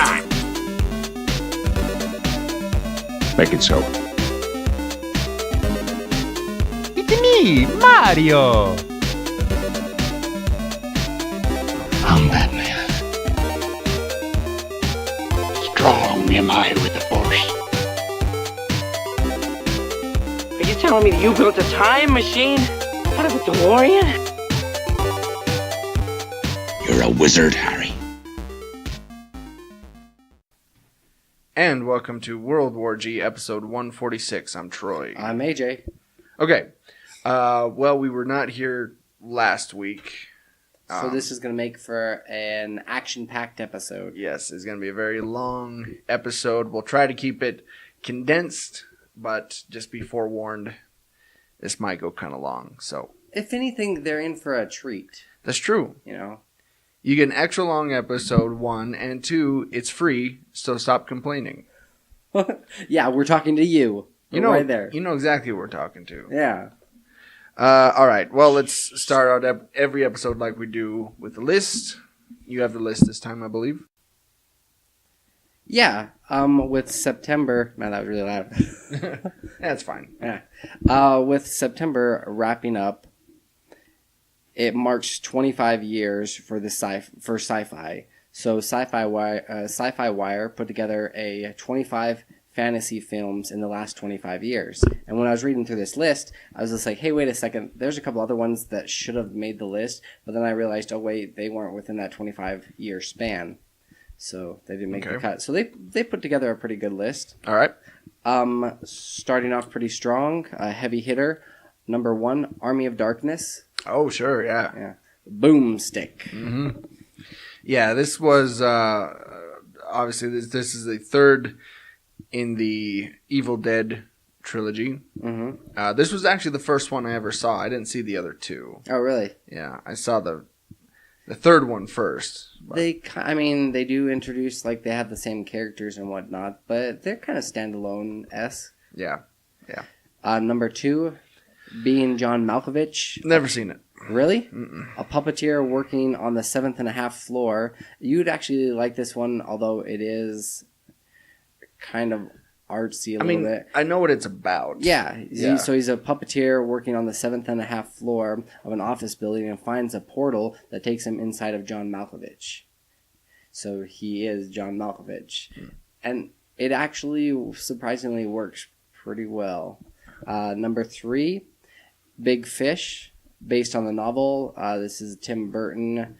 time. Make it so. It's me, Mario. I'm Batman. Strong am I with the Force. Are you telling me that you built a time machine out of a DeLorean? You're a wizard, Harry. And welcome to World War G, episode 146. I'm Troy. I'm AJ. Okay. Well, we were not here last week. So this is going to make for an action-packed episode. Yes, it's going to be a very long episode. We'll try to keep it condensed, but just be forewarned, this might go kind of long. So, if anything, they're in for a treat. that's true. You know? You get an extra long episode, 1, and 2, it's free, so stop complaining. Yeah, we're talking to you. You know, right there. You know exactly who we're talking to. Yeah. All right. Well, let's start out every episode like we do with the list. You have the list this time, I believe. Yeah. With September... Man, that was really loud. That's fine. Yeah. With September wrapping up, it marks 25 years for sci-fi. So Sci-Fi Wire put together a 25 fantasy films in the last 25 years. And when I was reading through this list, I was just like, hey, wait a second. There's a couple other ones that should have made the list. But then I realized, oh, wait, they weren't within that 25-year span. So they didn't make the cut. So they put together a pretty good list. All right. Starting off pretty strong, a heavy hitter. Number 1, Army of Darkness. Oh, sure. Yeah. Yeah. Boomstick. Mm-hmm. Yeah, this was obviously this is the third in the Evil Dead trilogy. Mm-hmm. This was actually the first one I ever saw. I didn't see the other two. Oh, really? Yeah, I saw the third one first. But. They do introduce, like, they have the same characters and whatnot, but they're kind of standalone-esque. Yeah. Number 2, being John Malkovich. Never seen it. Really? Mm-mm. A puppeteer working on the 7th and a half floor. You'd actually like this one, although it is kind of artsy a little bit. I know what it's about. Yeah. So he's a puppeteer working on the 7th and a half floor of an office building and finds a portal that takes him inside of John Malkovich. So he is John Malkovich. And it actually surprisingly works pretty well. Number 3, Big Fish. Based on the novel, this is Tim Burton.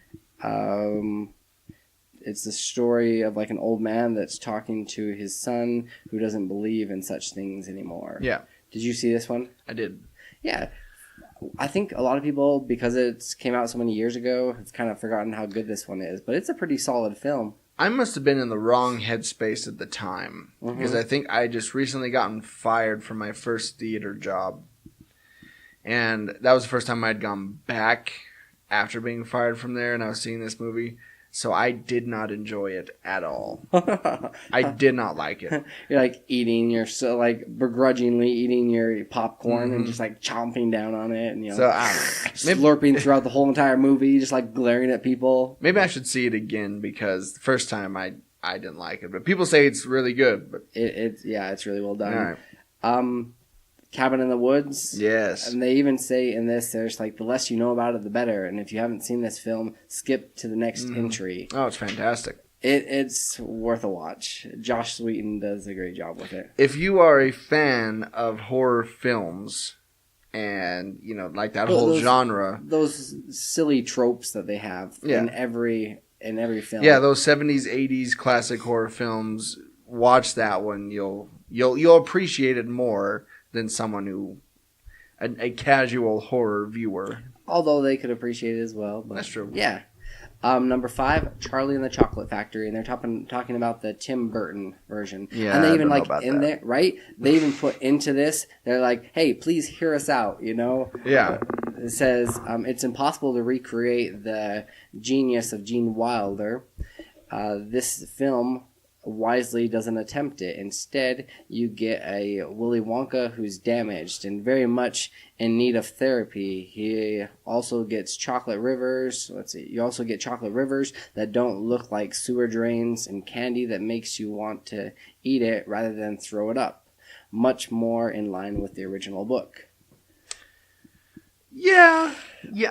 It's the story of like an old man that's talking to his son who doesn't believe in such things anymore. Yeah. Did you see this one? I did. Yeah. I think a lot of people, because it came out so many years ago, have kind of forgotten how good this one is. But it's a pretty solid film. I must have been in the wrong headspace at the time. Mm-hmm. Because I think I just recently gotten fired from my first theater job. And that was the first time I'd gone back after being fired from there, and I was seeing this movie. So I did not enjoy it at all. I did not like it. You're like begrudgingly eating your popcorn and just like chomping down on it, and So I don't know. slurping throughout the whole entire movie, just like glaring at people. Maybe I should see it again because the first time I didn't like it, but people say it's really good. But it's really well done. All right. Cabin in the Woods. Yes. And they even say in this, there's like, the less you know about it, the better. And if you haven't seen this film, skip to the next entry. Oh, it's fantastic. It's worth a watch. Josh Sweetin does a great job with it. If you are a fan of horror films and, like that whole genre. Those silly tropes that they have in every film. Yeah, those 70s, 80s classic horror films, watch that one. You'll appreciate it more than someone who, a casual horror viewer. Although they could appreciate it as well. But that's true. Yeah. Number 5, Charlie and the Chocolate Factory, and they're talking about the Tim Burton version. Yeah, and they even I don't know about that. there, right? They even put into this. They're like, "Hey, please hear us out." Yeah. It says it's impossible to recreate the genius of Gene Wilder. This film wisely doesn't attempt it. Instead, you get a Willy Wonka who's damaged and very much in need of therapy. He also gets chocolate rivers. You also get chocolate rivers that don't look like sewer drains and candy that makes you want to eat it rather than throw it up. Much more in line with the original book. Yeah,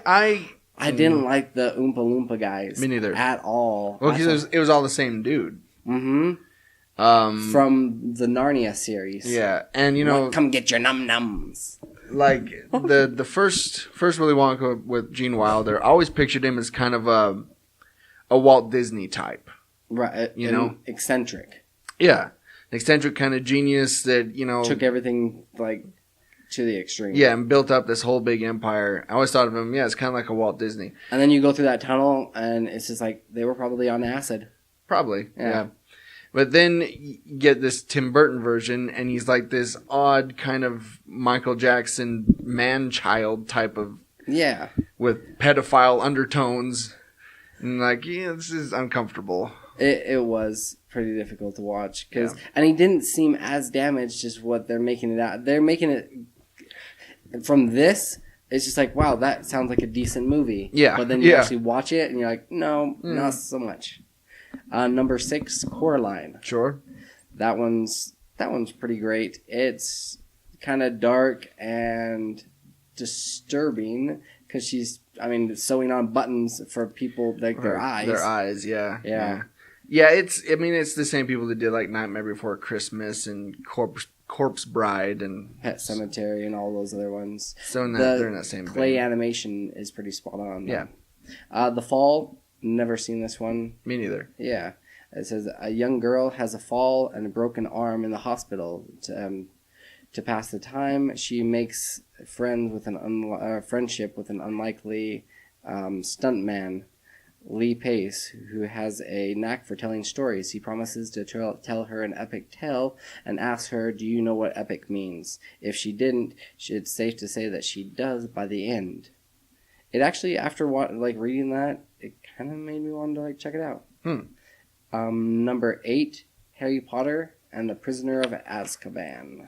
I didn't like the Oompa Loompa guys. Me neither. At all. Well, because it was all the same dude. Mm-hmm. From the Narnia series. Yeah, and you know, come get your num-nums. Like the first Willy Wonka with Gene Wilder, I always pictured him as kind of a Walt Disney type. Right. You know? Eccentric. Yeah. An eccentric kind of genius that, you know, took everything like to the extreme. Yeah, and built up this whole big empire. I always thought of him, it's kind of like a Walt Disney. And then you go through that tunnel, and it's just like they were probably on acid. Probably, yeah. But then you get this Tim Burton version, and he's like this odd kind of Michael Jackson man-child type of... Yeah. With pedophile undertones. And like, this is uncomfortable. It was pretty difficult to watch. And he didn't seem as damaged as what they're making it out. They're making it... From this, it's just like, wow, that sounds like a decent movie. Yeah. But then you actually watch it, and you're like, no, not so much. Number 6, Coraline. Sure. That one's pretty great. It's kind of dark and disturbing because she's, sewing on buttons for people, like their eyes. Their eyes, yeah. Yeah. Yeah, it's the same people that did like Nightmare Before Christmas and Corpse Bride and Pet Sematary and all those other ones. So they're in that same clay vein. animation is pretty spot on. Yeah. The Fall, never seen this one. Me neither. Yeah. It says a young girl has a fall and a broken arm in the hospital. To pass the time, she makes friendship with an unlikely stuntman, Lee Pace, who has a knack for telling stories. He promises to tell her an epic tale and asks her, do you know what epic means? If she didn't, it's safe to say that she does by the end. It actually, after reading that, it kind of made me want to check it out. Number 8, Harry Potter and the Prisoner of Azkaban.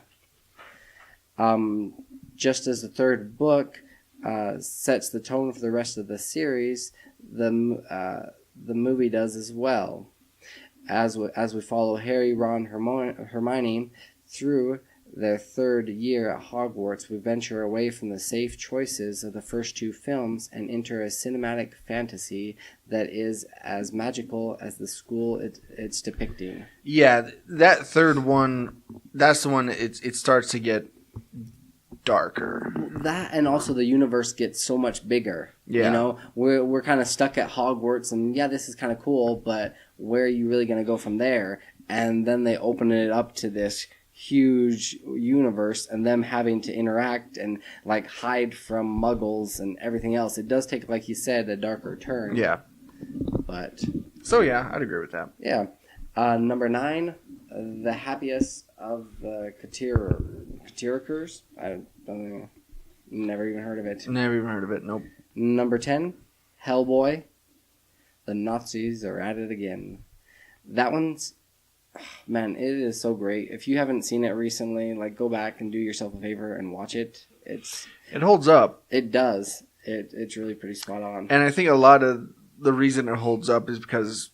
Just as the third book sets the tone for the rest of the series, the movie does as well. As we follow Harry, Ron, Hermione through their third year at Hogwarts, we venture away from the safe choices of the first 2 films and enter a cinematic fantasy that is as magical as the school it's depicting. Yeah, that third one, that's the one it starts to get darker. That, and also the universe gets so much bigger. Yeah. You know, we're kind of stuck at Hogwarts, and this is kind of cool, but where are you really going to go from there? And then they open it up to this huge universe and them having to interact and hide from muggles and everything else. It does take, like you said, a darker turn. Yeah. But so I'd agree with that. Yeah. Number 9, the happiest of the Katirikers. I don't know. Never even heard of it. Never even heard of it. Nope. Number 10, Hellboy. The Nazis are at it again. That one's, man, it is so great. If you haven't seen it recently, go back and do yourself a favor and watch it. It holds up. It does. It's really pretty spot on. And I think a lot of the reason it holds up is because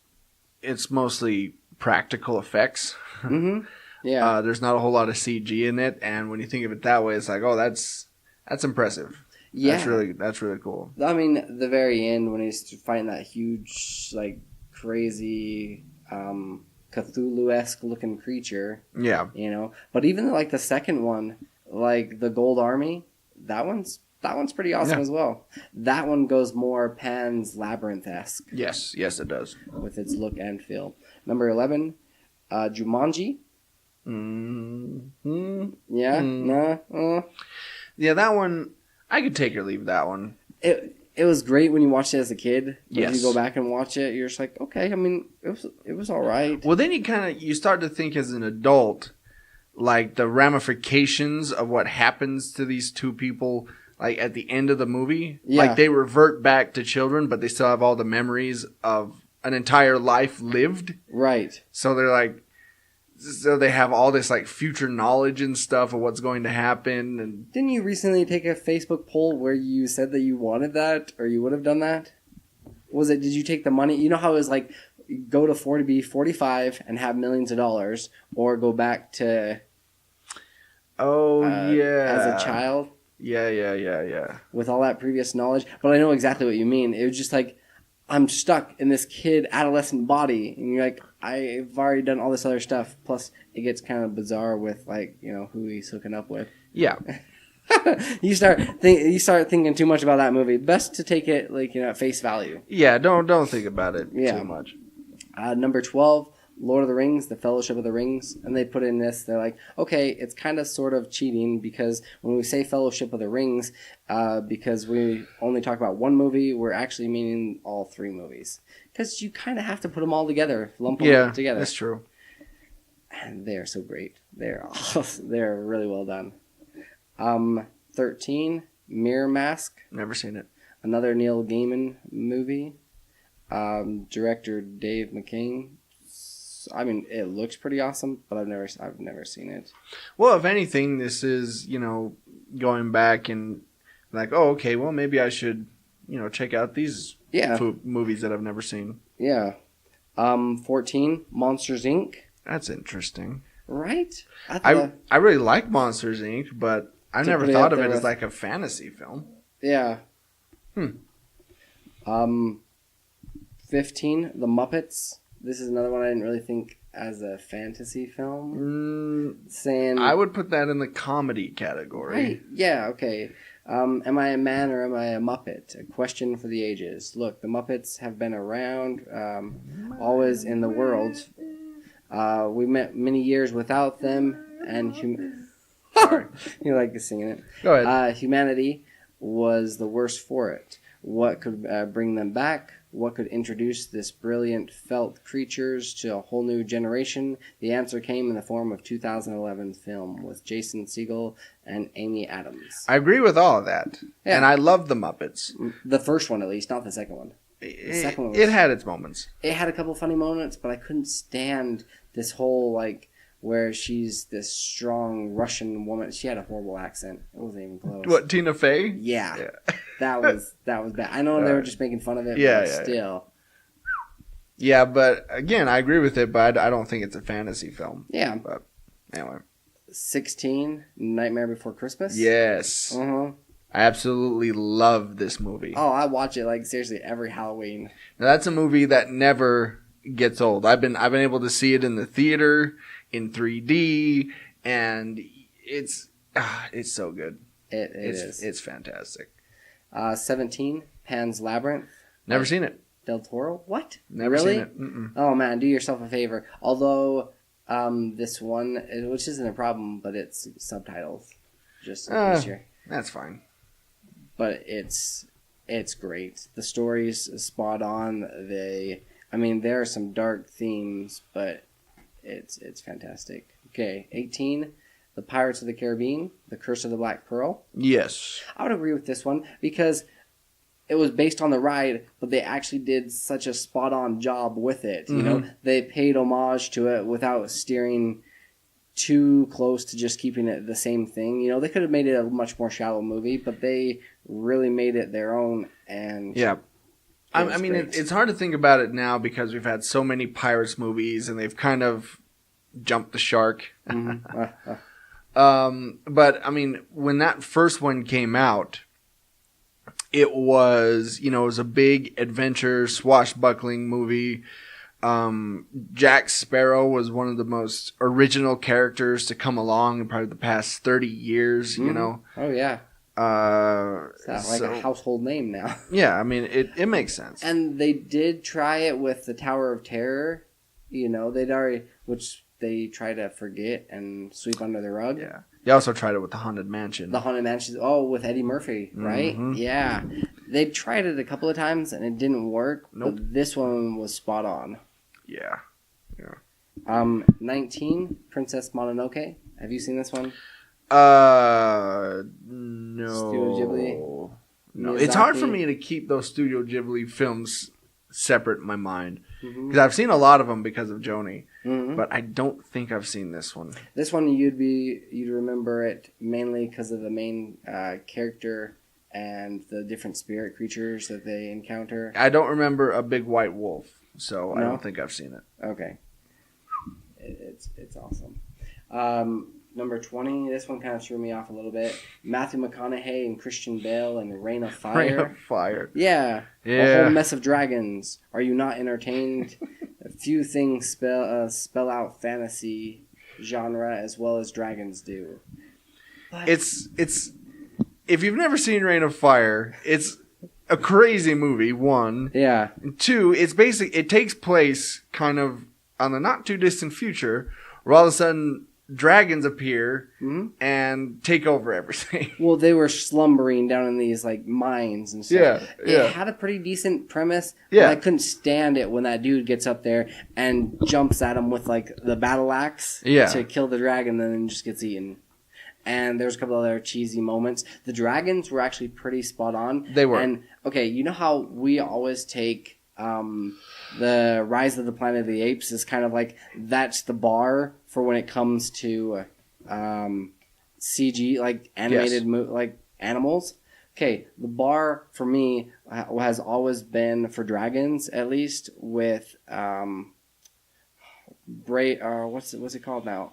it's mostly practical effects. Mm-hmm. Yeah. There's not a whole lot of CG in it, and when you think of it that way, it's like, oh, that's impressive. Yeah. That's really cool. The very end when he's fighting that huge, crazy, Cthulhu-esque looking creature. Yeah. You know, but even the second one, the Gold Army, that one's pretty awesome as well. That one goes more Pan's Labyrinth-esque. Yes, it does. With its look and feel. Number 11, Jumanji. Mm-hmm. Yeah? No? Yeah, that one, I could take or leave that one. It was great when you watched it as a kid. Yes. When you go back and watch it, you're just like, okay, it was all right. Well, then you start to think as an adult, the ramifications of what happens to these 2 people, at the end of the movie. Yeah. They revert back to children, but they still have all the memories of an entire life lived. Right. So they're like, so they have all this like future knowledge and stuff of what's going to happen. And Didn't you recently take a Facebook poll where you said that you wanted that, or you would have done that? Was it? Did you take the money? You know how it was like, go to be 45 and have millions of dollars, or go back to as a child. Yeah. With all that previous knowledge. But I know exactly what you mean. It was just like, I'm stuck in this adolescent body, and you're like, I've already done all this other stuff. Plus, it gets kind of bizarre with like, you know, who he's hooking up with. Yeah. You start thinking too much about that movie. Best to take it like, you know, at face value. Yeah, don't think about it too much. Number 12, Lord of the Rings, The Fellowship of the Rings, and they put in this. They're like, okay, it's kind of sort of cheating because when we say Fellowship of the Rings, because we only talk about one movie, we're actually meaning all three movies because you kind of have to put them all together, lump them together. That's true. And they're so great. They're really well done. 13, Mirror Mask. Never seen it. Another Neil Gaiman movie. Director Dave McKean. I mean, it looks pretty awesome, but I've never seen it. Well, if anything, this is, you know, going back and like, oh, okay, well, maybe I should, you know, check out these movies that I've never seen. Yeah. 14, Monsters, Inc. That's interesting. Right? I really like Monsters, Inc., but I never thought of it as like a fantasy film. Yeah. 15, The Muppets. This is another one I didn't really think as a fantasy film. I would put that in the comedy category. Right. Yeah, okay. Am I a man or am I a Muppet? A question for the ages. Look, the Muppets have been around, always in the world. We met many years without them, and sorry, you like singing it. Go ahead. Humanity was the worse for it. What could bring them back? What could introduce this brilliant felt creatures to a whole new generation? The answer came in the form of 2011 film with Jason Segel and Amy Adams. I agree with all of that. Yeah. And I love the Muppets. The first one, at least, not the second one. The second one it had its moments. It had a couple funny moments, but I couldn't stand this whole, like, where she's this strong Russian woman. She had a horrible accent. It wasn't even close. What, Tina Fey? Yeah. That was bad. I know they were just making fun of it, but still. Yeah, but again, I agree with it, but I don't think it's a fantasy film. Yeah. But anyway. 16, Nightmare Before Christmas? Yes. Uh-huh. I absolutely love this movie. Oh, I watch it like seriously every Halloween. Now, that's a movie that never gets old. I've been able to see it in the theater in 3D, and it's so good. It is. It's fantastic. 17, Pan's Labyrinth. Never seen it. Del Toro? What? Never really? seen it. Mm-mm. Oh man, do yourself a favor. Although this one, which isn't a problem, but it's subtitles. Just this year. That's fine. But it's great. The story's spot on. There are some dark themes, but it's fantastic. Okay, 18, The Pirates of the Caribbean, The Curse of the Black Pearl. Yes. I would agree with this one because it was based on the ride, but they actually did such a spot-on job with it. Mm-hmm. You know, they paid homage to it without steering too close to just keeping it the same thing. You know, they could have made it a much more shallow movie, but they really made it their own. And yeah. I mean, it's hard to think about it now because we've had so many Pirates movies and they've kind of jumped the shark. Mm-hmm. But I mean, when that first one came out, it was a big adventure swashbuckling movie. Jack Sparrow was one of the most original characters to come along in probably the past 30 years, you know. Oh yeah. It's like a household name now. Yeah, I mean, it makes sense. And they did try it with the Tower of Terror, which they try to forget and sweep under the rug. Yeah. They also tried it with the Haunted Mansion. The Haunted Mansion, with Eddie Murphy, right? Mm-hmm. Yeah. They tried it a couple of times and it didn't work. Nope. But this one was spot on. Yeah. 19, Princess Mononoke. Have you seen this one? No. Studio Ghibli? No. Miyazaki? It's hard for me to keep those Studio Ghibli films separate in my mind Mm-hmm. because I've seen a lot of them because of Joni, Mm-hmm. but I don't think I've seen this one. This one you'd remember it mainly because of the main character and the different spirit creatures that they encounter. I don't remember a big white wolf, so I No? don't think I've seen it. Okay, it's awesome. Number 20. This one kind of threw me off a little bit. Matthew McConaughey and Christian Bale and Reign of Fire. Rain of Fire. Yeah. A Yeah. whole mess of dragons. Are you not entertained? A few things spell out fantasy genre as well as dragons do. But It's if you've never seen Rain of Fire, it's a crazy movie. One, yeah. and two, it takes place kind of on the not too distant future, where all of a sudden dragons appear Hmm? and take over everything. Well, they were slumbering down in these like mines and stuff. Yeah. It had a pretty decent premise. Yeah. But I couldn't stand it when that dude gets up there and jumps at him with like the battle axe Yeah. to kill the dragon, and then just gets eaten. And there's a couple other cheesy moments. The dragons were actually pretty spot on. They were. And okay, you know how we always take the Rise of the Planet of the Apes is kind of like that's the bar for when it comes to CG, like animated like animals. Okay, the bar for me has always been for dragons, at least with what's it called now?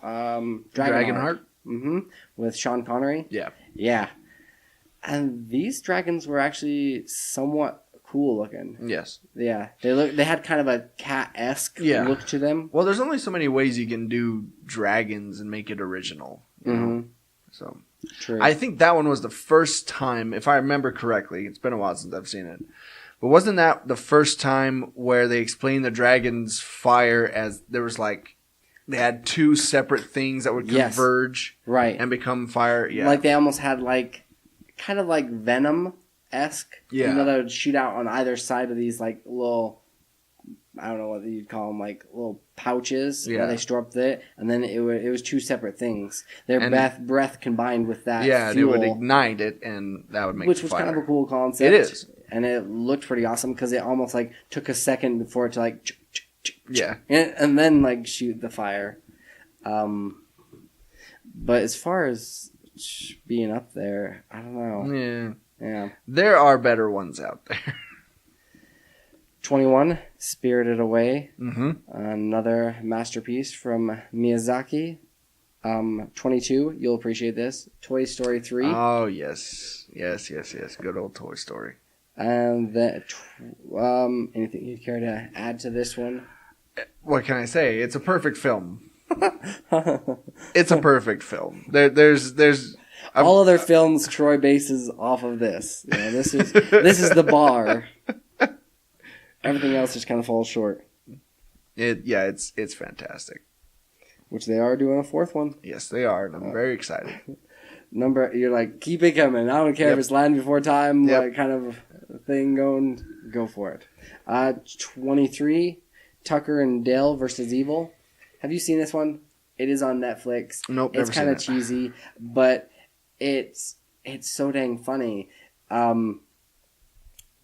Dragonheart? Mm-hmm. With Sean Connery. Yeah. Yeah. And these dragons were actually somewhat cool looking. Yes. Yeah. They had kind of a cat-esque look to them. Well, there's only so many ways you can do dragons and make it original. You know? So True. I think that one was the first time, if I remember correctly, it's been a while since I've seen it. But wasn't that the first time where they explained the dragon's fire as there was like they had two separate things that would converge right. and become fire? Yeah. Like they almost had like kind of like Venom-esque. Yeah. You know, that would shoot out on either side of these like little, I don't know what you'd call them, like little pouches where they store up it, and then it was two separate things. Their breath combined with that yeah, fuel, they would ignite it, and that would make which it was fire. kind of a cool concept. It is. And it looked pretty awesome because it almost like took a second for it to like Yeah. and then like shoot the fire. But as far as being up there, I don't know. Yeah. Yeah. There are better ones out there. 21, Spirited Away. Mm-hmm. Another masterpiece from Miyazaki. 22, you'll appreciate this. Toy Story 3. Oh, yes. Yes. Good old Toy Story. And then, anything you'd care to add to this one? What can I say? It's a perfect film. It's a perfect film. There's all other films Troy bases off of this. You know, this is the bar. Everything else just kind of falls short. It's fantastic. Which they are doing a fourth one. Yes, they are, and I'm very excited. You're like, keep it coming. I don't care if it's Land Before Time, Yep. like kind of thing going. Go for it. 23, Tucker and Dale versus Evil. Have you seen this one? It is on Netflix. Nope, It's never kind of seen it. cheesy, but it's so dang funny.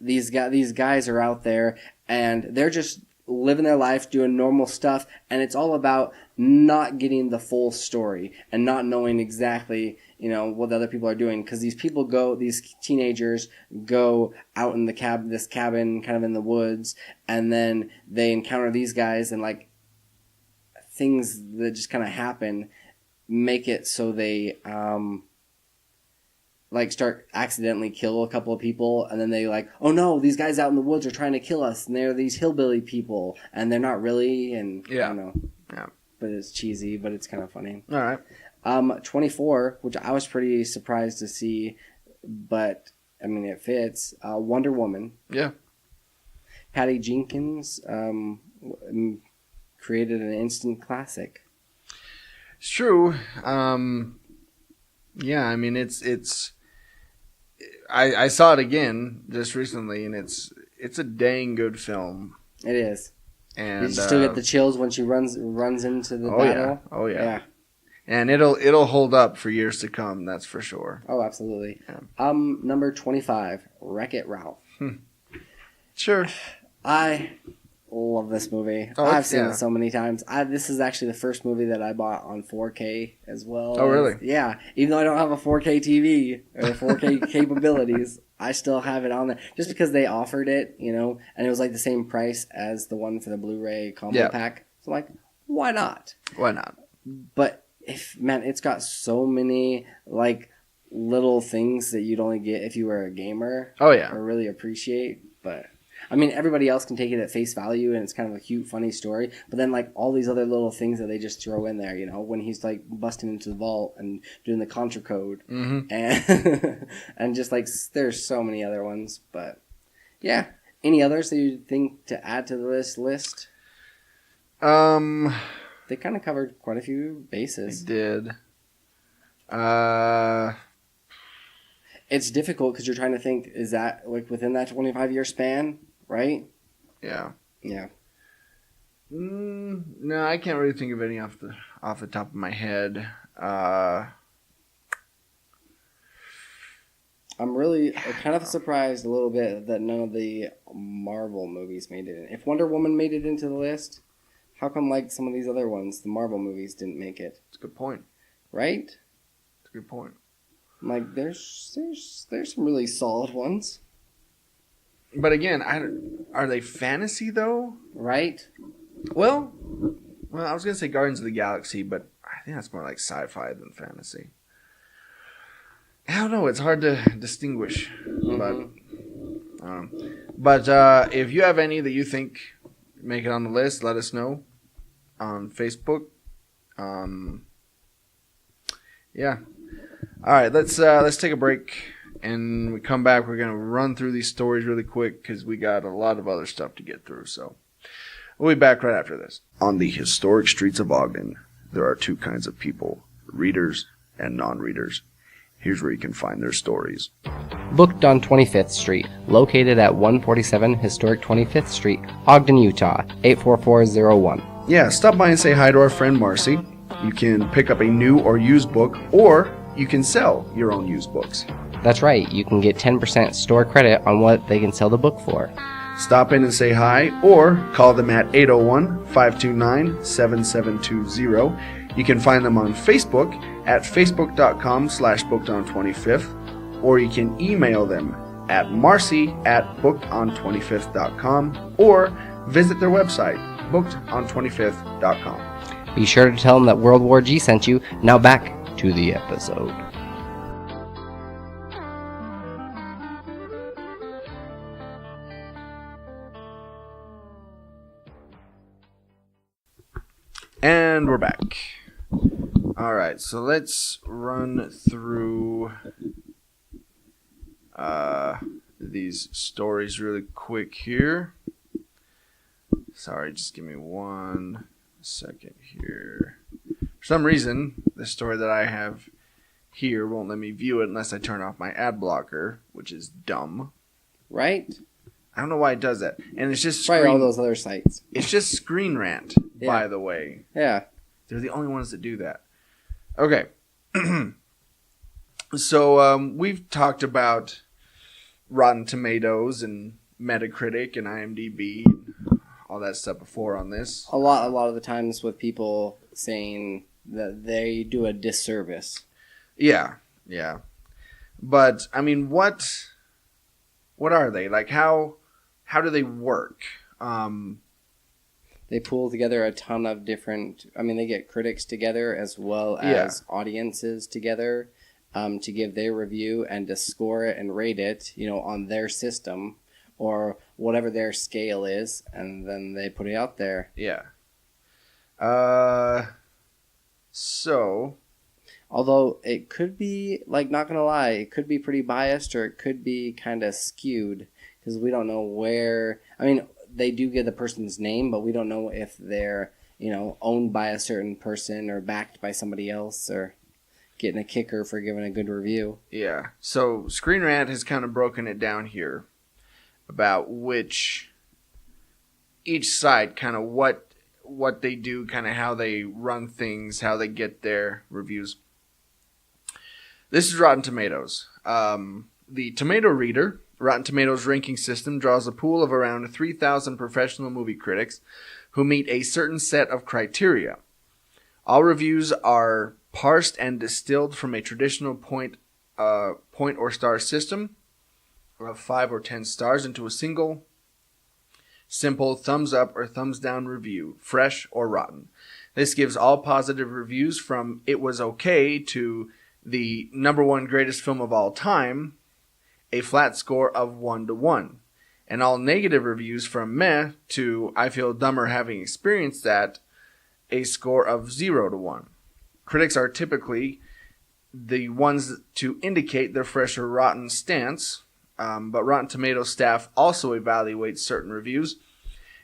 These guys are out there and they're just living their life, doing normal stuff, and it's all about not getting the full story and not knowing exactly, you know, what the other people are doing. Because these teenagers go out in this cabin, kind of in the woods, and then they encounter these guys, and like things that just kind of happen make it so they like start accidentally kill a couple of people, and then they like, oh no, these guys out in the woods are trying to kill us, and they're these hillbilly people, and they're not really, and I don't know. Yeah. But it's cheesy, but it's kind of funny. All right. 24, which I was pretty surprised to see, but I mean it fits. Wonder Woman. Yeah. Patty Jenkins created an instant classic. It's true. Yeah, I mean it's I saw it again just recently, and it's a dang good film. It is. And Did you still get the chills when she runs into the battle? Oh yeah. And it'll hold up for years to come, that's for sure. Oh, absolutely. Yeah. Number 25, Wreck-It Ralph. Sure. I love this movie. Oh, I've seen yeah. it so many times. This is actually the first movie that I bought on 4K as well. Oh, really? Yeah. Even though I don't have a 4K TV or 4K capabilities, I still have it on there. Just because they offered it, and it was like the same price as the one for the Blu-ray combo pack. So like, why not? Why not? But it's got so many like little things that you'd only get if you were a gamer. Oh, yeah. Or really appreciate. But I mean, everybody else can take it at face value, and it's kind of a cute, funny story. But then, like, all these other little things that they just throw in there, when he's, like, busting into the vault and doing the Contra code. Mm-hmm. And, and just, like, there's so many other ones. But, yeah. Any others that you think to add to the list? They kind of covered quite a few bases. They did. It's difficult because you're trying to think, is that, like, within that 25-year span? Right? Yeah. Yeah. No, I can't really think of any off the top of my head. I'm kind of surprised a little bit that none of the Marvel movies made it in. If Wonder Woman made it into the list, how come like some of these other ones, the Marvel movies, didn't make it? That's a good point. Right? That's a good point. Like there's some really solid ones. But again, are they fantasy though? Right? Well, I was gonna say Guardians of the Galaxy, but I think that's more like sci-fi than fantasy. I don't know. It's hard to distinguish, but if you have any that you think make it on the list, let us know on Facebook. Yeah. All right. Let's take a break, and when we come back, we're gonna run through these stories really quick because we got a lot of other stuff to get through. So we'll be back right after this. On the historic streets of Ogden, there are two kinds of people: readers and non-readers. Here's where you can find their stories. Booked on 25th Street, located at 147 Historic 25th Street, Ogden, Utah, 84401. Yeah, stop by and say hi to our friend Marcy. You can pick up a new or used book, or you can sell your own used books. That's right, you can get 10% store credit on what they can sell the book for. Stop in and say hi, or call them at 801-529-7720. You can find them on Facebook at facebook.com/bookedon25th, or you can email them at marcy@bookedon25th.com, or visit their website, bookedon25th.com. Be sure to tell them that World War G sent you. Now back to the episode. And we're back. All right, so let's run through these stories really quick here. Sorry, just give me 1 second here. For some reason, the story that I have here won't let me view it unless I turn off my ad blocker, which is dumb. Right? I don't know why it does that. And it's just Probably all those other sites. It's just Screen Rant, by the way. Yeah. They're the only ones that do that. Okay. So we've talked about Rotten Tomatoes and Metacritic and IMDb and all that stuff before on this. A lot of the times with people saying that they do a disservice. Yeah. But I mean, what are they? Like how do they work? They pull together a ton of different... I mean, they get critics together as well as audiences together to give their review and to score it and rate it, on their system or whatever their scale is, and then they put it out there. Yeah. So... Although it could be, like, not going to lie, it could be pretty biased or it could be kind of skewed because we don't know where... I mean... They do give the person's name, but we don't know if they're, owned by a certain person or backed by somebody else or getting a kicker for giving a good review. Yeah. So Screen Rant has kind of broken it down here about each site, kind of what they do, kind of how they run things, how they get their reviews. This is Rotten Tomatoes. The Tomato Reader Rotten Tomatoes ranking system draws a pool of around 3,000 professional movie critics who meet a certain set of criteria. All reviews are parsed and distilled from a traditional point or star system of 5 or 10 stars into a single, simple thumbs up or thumbs down review, fresh or rotten. This gives all positive reviews from "it was okay" to the #1 greatest film of all time a flat score of 1 to 1, and all negative reviews from meh to "I feel dumber having experienced that" a score of 0 to 1. Critics are typically the ones to indicate their fresh or rotten stance, but Rotten Tomatoes staff also evaluates certain reviews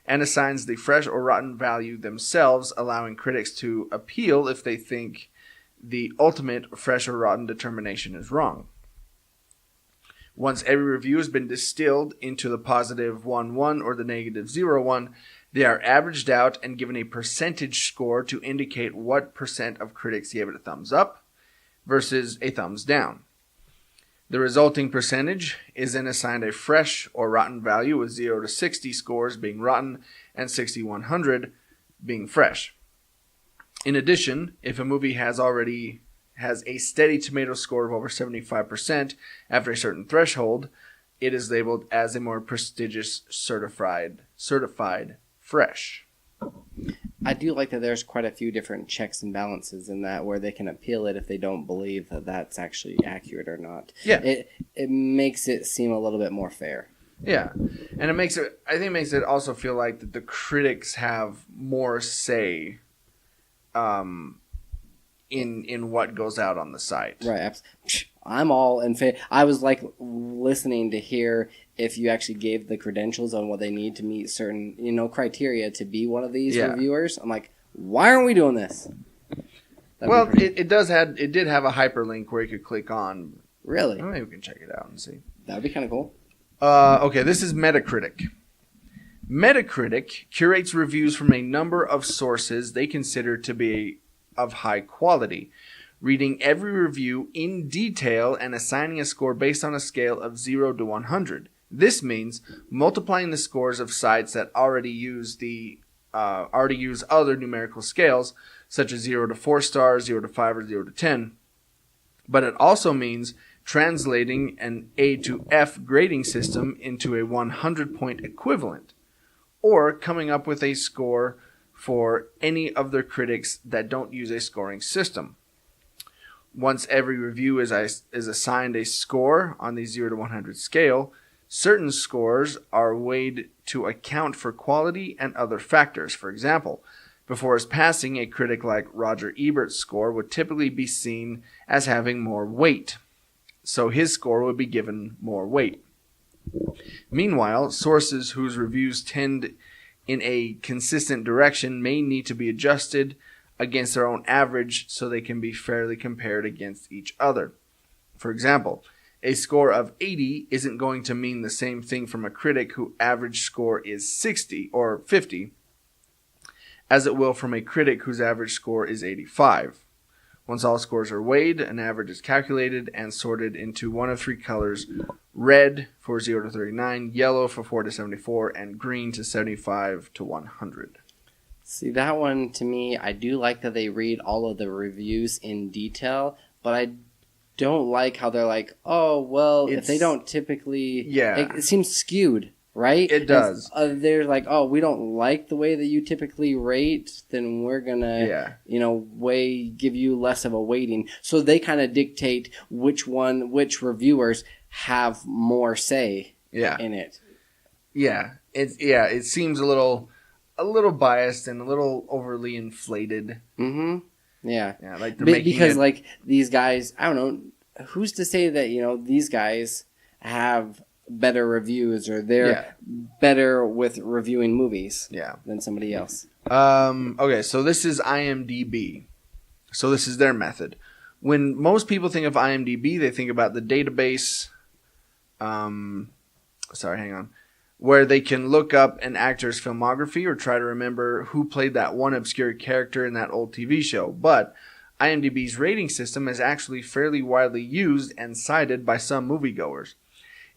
and assigns the fresh or rotten value themselves, allowing critics to appeal if they think the ultimate fresh or rotten determination is wrong. Once every review has been distilled into the positive 1-1 or the negative 0-1, they are averaged out and given a percentage score to indicate what percent of critics gave it a thumbs up versus a thumbs down. The resulting percentage is then assigned a fresh or rotten value, with 0 to 60 scores being rotten and 60-100 being fresh. In addition, if a movie has a steady tomato score of over 75% after a certain threshold, it is labeled as a more prestigious certified fresh. I do like that there's quite a few different checks and balances in that, where they can appeal it if they don't believe that that's actually accurate or not. Yeah. It makes it seem a little bit more fair. Yeah. And I think it makes it also feel like that the critics have more say in what goes out on the site. Right. I'm all in favor. I was like listening to hear if you actually gave the credentials on what they need to meet certain, criteria to be one of these reviewers. I'm like, why aren't we doing this? It did have a hyperlink where you could click on. Really? Maybe we can check it out and see. That'd be kind of cool. Okay, this is Metacritic. Metacritic curates reviews from a number of sources they consider to be of high quality, reading every review in detail and assigning a score based on a scale of 0 to 100. This means multiplying the scores of sites that already use other numerical scales, such as 0 to 4 stars, 0 to 5, or 0 to 10. But it also means translating an A to F grading system into a 100-point equivalent, or coming up with a score for any of their critics that don't use a scoring system. Once every review is assigned a score on the 0 to 100 scale, certain scores are weighed to account for quality and other factors. For example, before his passing, a critic like Roger Ebert's score would typically be seen as having more weight, so his score would be given more weight. Meanwhile, sources whose reviews tend in a consistent direction may need to be adjusted against their own average so they can be fairly compared against each other. For example, a score of 80 isn't going to mean the same thing from a critic whose average score is 60 or 50 as it will from a critic whose average score is 85. Once all scores are weighed, an average is calculated and sorted into one of three colors: red for 0 to 39, yellow for 4 to 74, and green to 75 to 100. See, that one, to me, I do like that they read all of the reviews in detail, but I don't like how they're like, oh, well, if they don't typically... Yeah. It seems skewed, right? It does. They're like, oh, we don't like the way that you typically rate, then we're going to, give you less of a weighting. So they kind of dictate which reviewers have more say in it. Yeah. It seems a little biased and a little overly inflated. Mm-hmm. Yeah. Yeah, like they're making because like these guys, I don't know, who's to say that, these guys have better reviews or they're better with reviewing movies than somebody else. Okay, so this is IMDb. So this is their method. When most people think of IMDb, they think about the database. Where they can look up an actor's filmography or try to remember who played that one obscure character in that old TV show. But IMDb's rating system is actually fairly widely used and cited by some moviegoers.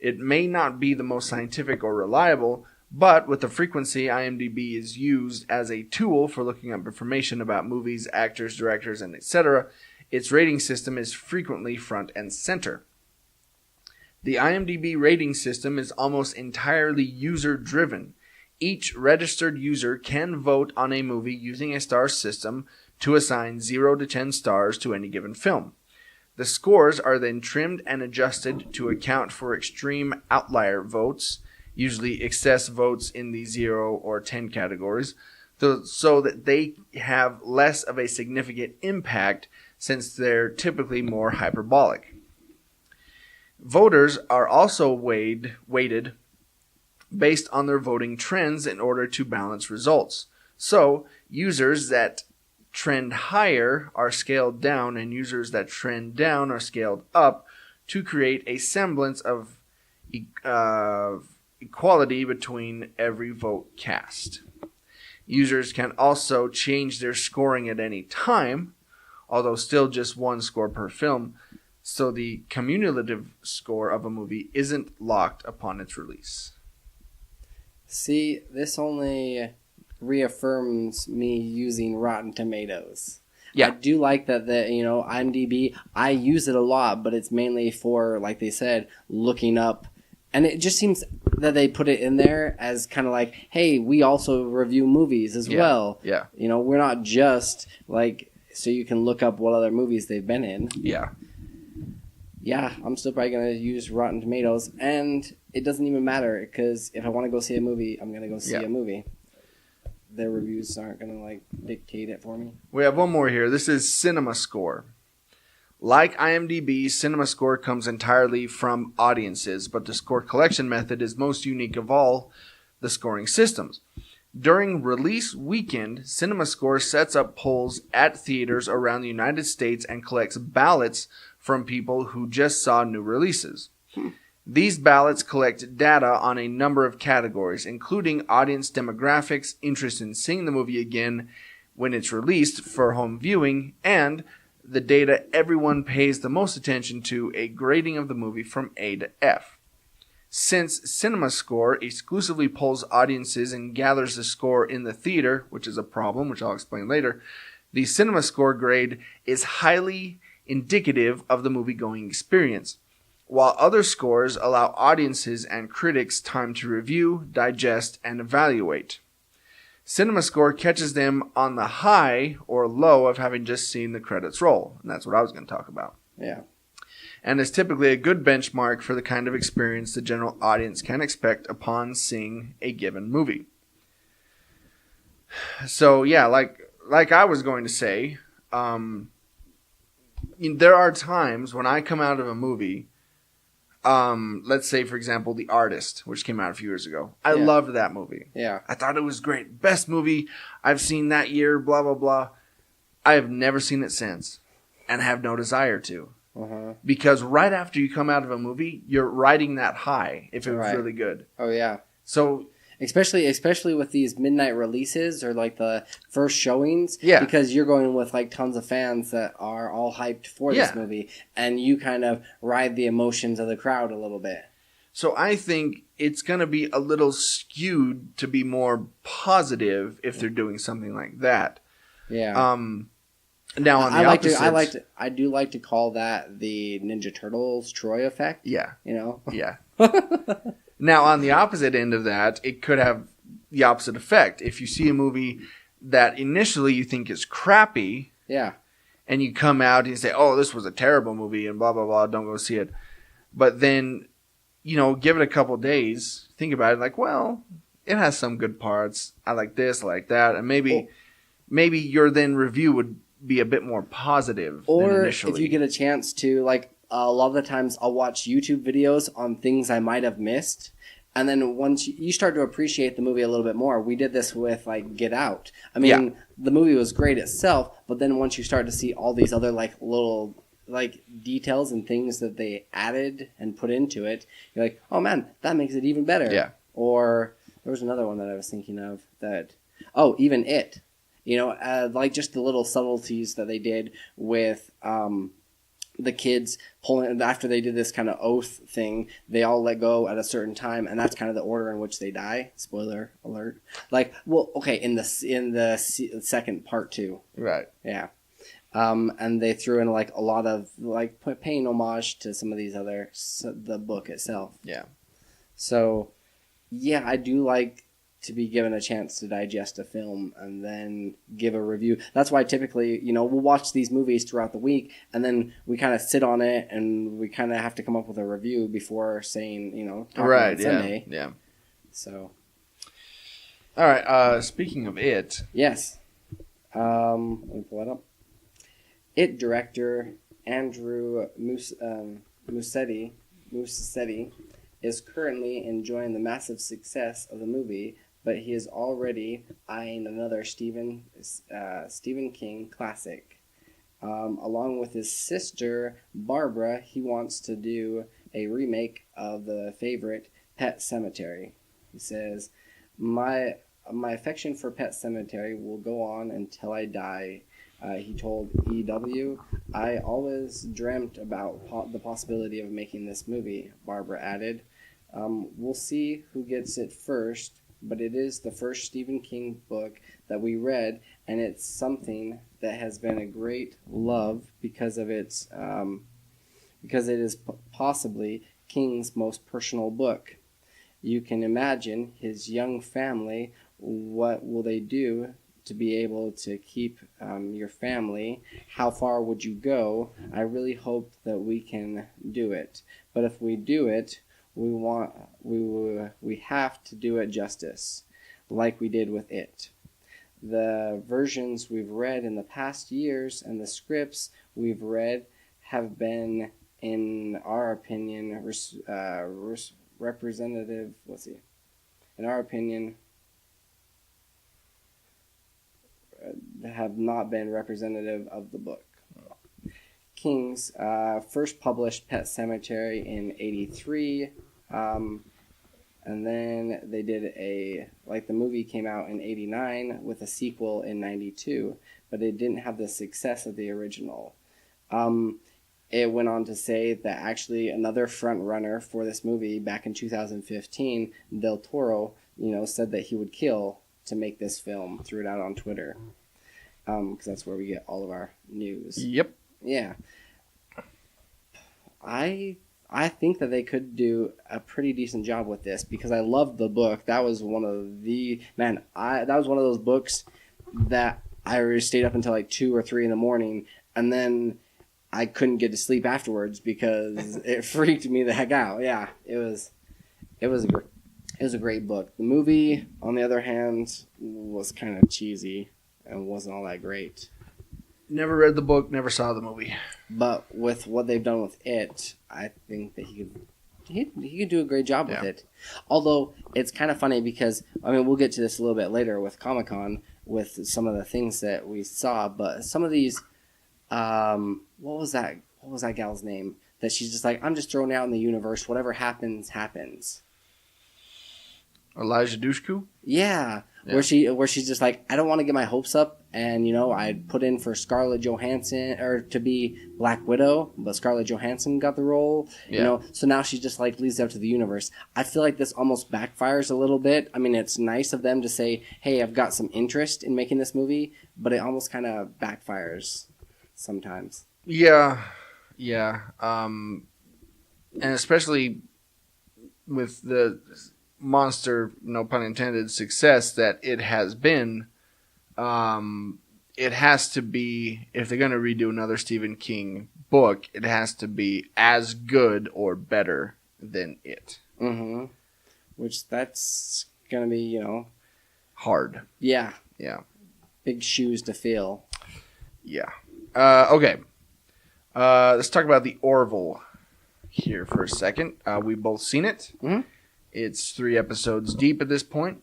It may not be the most scientific or reliable, but with the frequency IMDb is used as a tool for looking up information about movies, actors, directors, and etc., its rating system is frequently front and center. The IMDb rating system is almost entirely user-driven. Each registered user can vote on a movie using a star system to assign 0 to 10 stars to any given film. The scores are then trimmed and adjusted to account for extreme outlier votes, usually excess votes in the 0 or 10 categories, so that they have less of a significant impact since they're typically more hyperbolic. Voters are also weighted based on their voting trends in order to balance results. So, users that trend higher are scaled down and users that trend down are scaled up to create a semblance of equality between every vote cast. Users can also change their scoring at any time, although still just one score per film, so the cumulative score of a movie isn't locked upon its release. See, this only reaffirms me using Rotten Tomatoes. Yeah. I do like that IMDb, I use it a lot, but it's mainly for, like they said, looking up. And it just seems that they put it in there as kind of like, hey, we also review movies as well. Yeah. We're not just like, so you can look up what other movies they've been in. Yeah. Yeah, I'm still probably going to use Rotten Tomatoes. And it doesn't even matter because if I want to go see a movie, I'm going to go see a movie. Their reviews aren't going to dictate it for me. We have one more here. This is CinemaScore. Like IMDb, CinemaScore comes entirely from audiences, but the score collection method is most unique of all the scoring systems. During release weekend, CinemaScore sets up polls at theaters around the United States and collects ballots from people who just saw new releases. These ballots collect data on a number of categories, including audience demographics, interest in seeing the movie again when it's released for home viewing, and the data everyone pays the most attention to, a grading of the movie from A to F. Since CinemaScore exclusively polls audiences and gathers the score in the theater, which is a problem, which I'll explain later, the CinemaScore grade is highly indicative of the movie-going experience, while other scores allow audiences and critics time to review, digest, and evaluate. CinemaScore catches them on the high or low of having just seen the credits roll, and that's what I was going to talk about. Yeah. And is typically a good benchmark for the kind of experience the general audience can expect upon seeing a given movie. So yeah, like I was going to say, there are times when I come out of a movie, let's say for example The Artist, which came out a few years ago. I loved that movie. Yeah. I thought it was great. Best movie I've seen that year, blah blah blah. I have never seen it since and have no desire to. Uh-huh. Because right after you come out of a movie, you're riding that high if it was really good. Oh yeah. So especially with these midnight releases or the first showings, because you're going with tons of fans that are all hyped for this movie, and you kind of ride the emotions of the crowd a little bit. So I think it's going to be a little skewed to be more positive if they're doing something like that. Yeah. Now on the opposite, I do like to call that the Ninja Turtles Troy effect. Yeah. Yeah. Now on the opposite end of that, it could have the opposite effect. If you see a movie that initially you think is crappy, and you come out and you say, "Oh, this was a terrible movie," and blah blah blah, don't go see it. But then, give it a couple days, think about it, well, it has some good parts. I like this, I like that, and maybe your then review would be a bit more positive than initially. Or if you get a chance to, a lot of the times I'll watch YouTube videos on things I might have missed. And then once you start to appreciate the movie a little bit more, we did this with Get Out. I mean, the movie was great itself, but then once you start to see all these other little details and things that they added and put into it, you're like, oh man, that makes it even better. Yeah. Or there was another one that I was thinking of even It. Just the little subtleties that they did with the kids pulling after they did this kind of oath thing, they all let go at a certain time, and that's kind of the order in which they die. Spoiler alert. Like, well, okay, in the second part 2, Right. yeah, and they threw in like a lot of like paying homage to some of these other the book itself. Yeah. So, yeah, I do like to be given a chance to digest a film and then give a review. That's why typically, we'll watch these movies throughout the week and then we kind of sit on it and we kind of have to come up with a review before saying, talking Right. on Yeah. Sunday. Yeah. So, all right. Speaking of it, yes. Let me pull it up. It director Andrew Muschietti is currently enjoying the massive success of the movie, but he is already eyeing another Stephen King classic. Along with his sister, Barbara, he wants to do a remake of the favorite Pet Sematary. He says, My affection for Pet Sematary will go on until I die. He told EW, I always dreamt about the possibility of making this movie, Barbara added. We'll see who gets it first, but it is the first Stephen King book that we read, and it's something that has been a great love because it is possibly King's most personal book. You can imagine his young family. What will they do to be able to keep your family? How far would you go? I really hope that we can do it. But if we do it, we have to do it justice, like we did with it. The versions we've read in the past years and the scripts we've read have been, in our opinion, representative. In our opinion, have not been representative of the book. King's first published Pet Sematary in '83, and then they did the movie came out in '89 with a sequel in '92, but it didn't have the success of the original. It went on to say that actually another front runner for this movie back in 2015, Del Toro, said that he would kill to make this film, threw it out on Twitter, because that's where we get all of our news. Yep. Yeah. I think that they could do a pretty decent job with this because I loved the book. That was one of those books that I stayed up until like 2 or 3 in the morning, and then I couldn't get to sleep afterwards because it freaked me the heck out. Yeah, it was a great book. The movie, on the other hand, was kind of cheesy and wasn't all that great. Never read the book, never saw the movie. But with what they've done with it, I think that he could do a great job with it. Although it's kind of funny because we'll get to this a little bit later with Comic-Con with some of the things that we saw, but some of these what was that gal's name that she's just like, I'm just thrown out in the universe, whatever happens. Elijah Dushku? Yeah. Where she's just like, I don't want to get my hopes up, and I'd put in for Scarlett Johansson or to be Black Widow, but Scarlett Johansson got the role. So now she just like leaves it up to the universe. I feel like this almost backfires a little bit. It's nice of them to say, hey, I've got some interest in making this movie, but it almost kind of backfires sometimes. Yeah. And especially with the monster, no pun intended, success that it has been, it has to be, if they're going to redo another Stephen King book, it has to be as good or better than it. Mm-hmm. Which that's going to be, hard. Yeah. Yeah. Big shoes to fill. Yeah. Okay. Let's talk about the Orville here for a second. We've both seen it. Mm-hmm. It's 3 episodes deep at this point.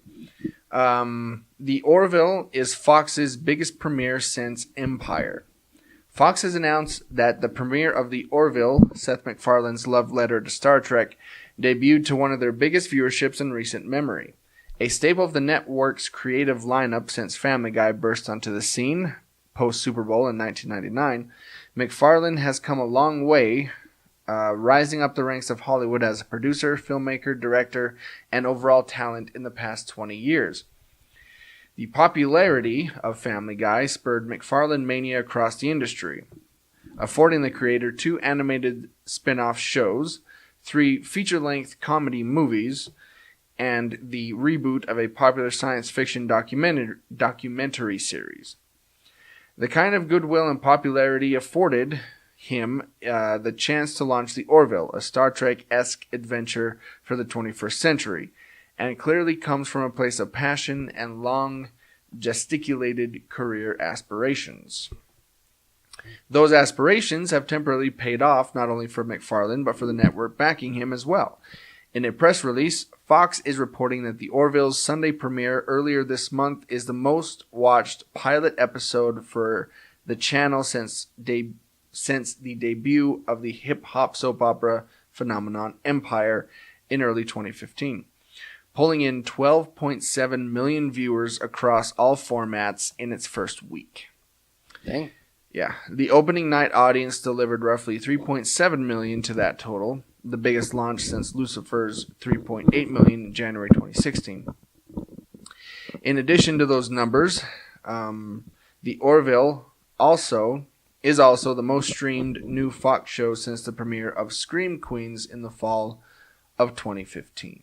The Orville is Fox's biggest premiere since Empire. Fox has announced that the premiere of The Orville, Seth MacFarlane's love letter to Star Trek, debuted to one of their biggest viewerships in recent memory. A staple of the network's creative lineup since Family Guy burst onto the scene, post-Super Bowl in 1999, McFarlane has come a long way, rising up the ranks of Hollywood as a producer, filmmaker, director, and overall talent in the past 20 years. The popularity of Family Guy spurred McFarlane mania across the industry, affording the creator 2 animated spin-off shows, 3 feature-length comedy movies, and the reboot of a popular science fiction documentary series. The kind of goodwill and popularity afforded him the chance to launch the Orville, a Star Trek-esque adventure for the 21st century, and it clearly comes from a place of passion and long gesticulated career aspirations. Those aspirations have temporarily paid off not only for McFarlane but for the network backing him as well. In a press release, Fox is reporting that the Orville's Sunday premiere earlier this month is the most watched pilot episode for the channel since the debut of the hip-hop soap opera phenomenon Empire in early 2015, pulling in 12.7 million viewers across all formats in its first week. Dang. Yeah, the opening night audience delivered roughly 3.7 million to that total, the biggest launch since Lucifer's 3.8 million in January 2016. In addition to those numbers, the Orville is also the most streamed new Fox show since the premiere of Scream Queens in the fall of 2015.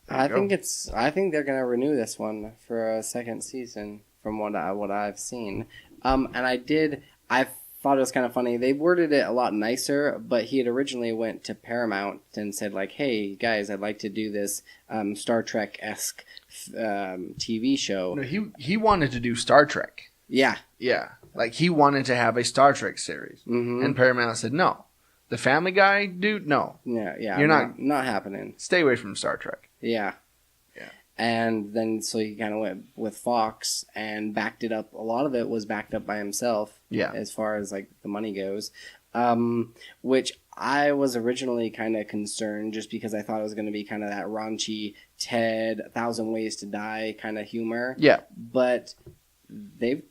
I think they're gonna renew this one for a second season, from what I've seen. I thought it was kind of funny. They worded it a lot nicer, but he had originally went to Paramount and said like, "Hey guys, I'd like to do this Star Trek-esque TV show." No, he wanted to do Star Trek. Yeah. Like he wanted to have a Star Trek series, and Paramount said no. The Family Guy, dude, no. Yeah. You're not happening. Stay away from Star Trek. Yeah. Yeah. And then so he kind of went with Fox and backed it up. A lot of it was backed up by himself. Yeah. As far as like the money goes, which I was originally kind of concerned just because I thought it was going to be kind of that raunchy Ted 1,000 Ways to Die kind of humor. Yeah. But they've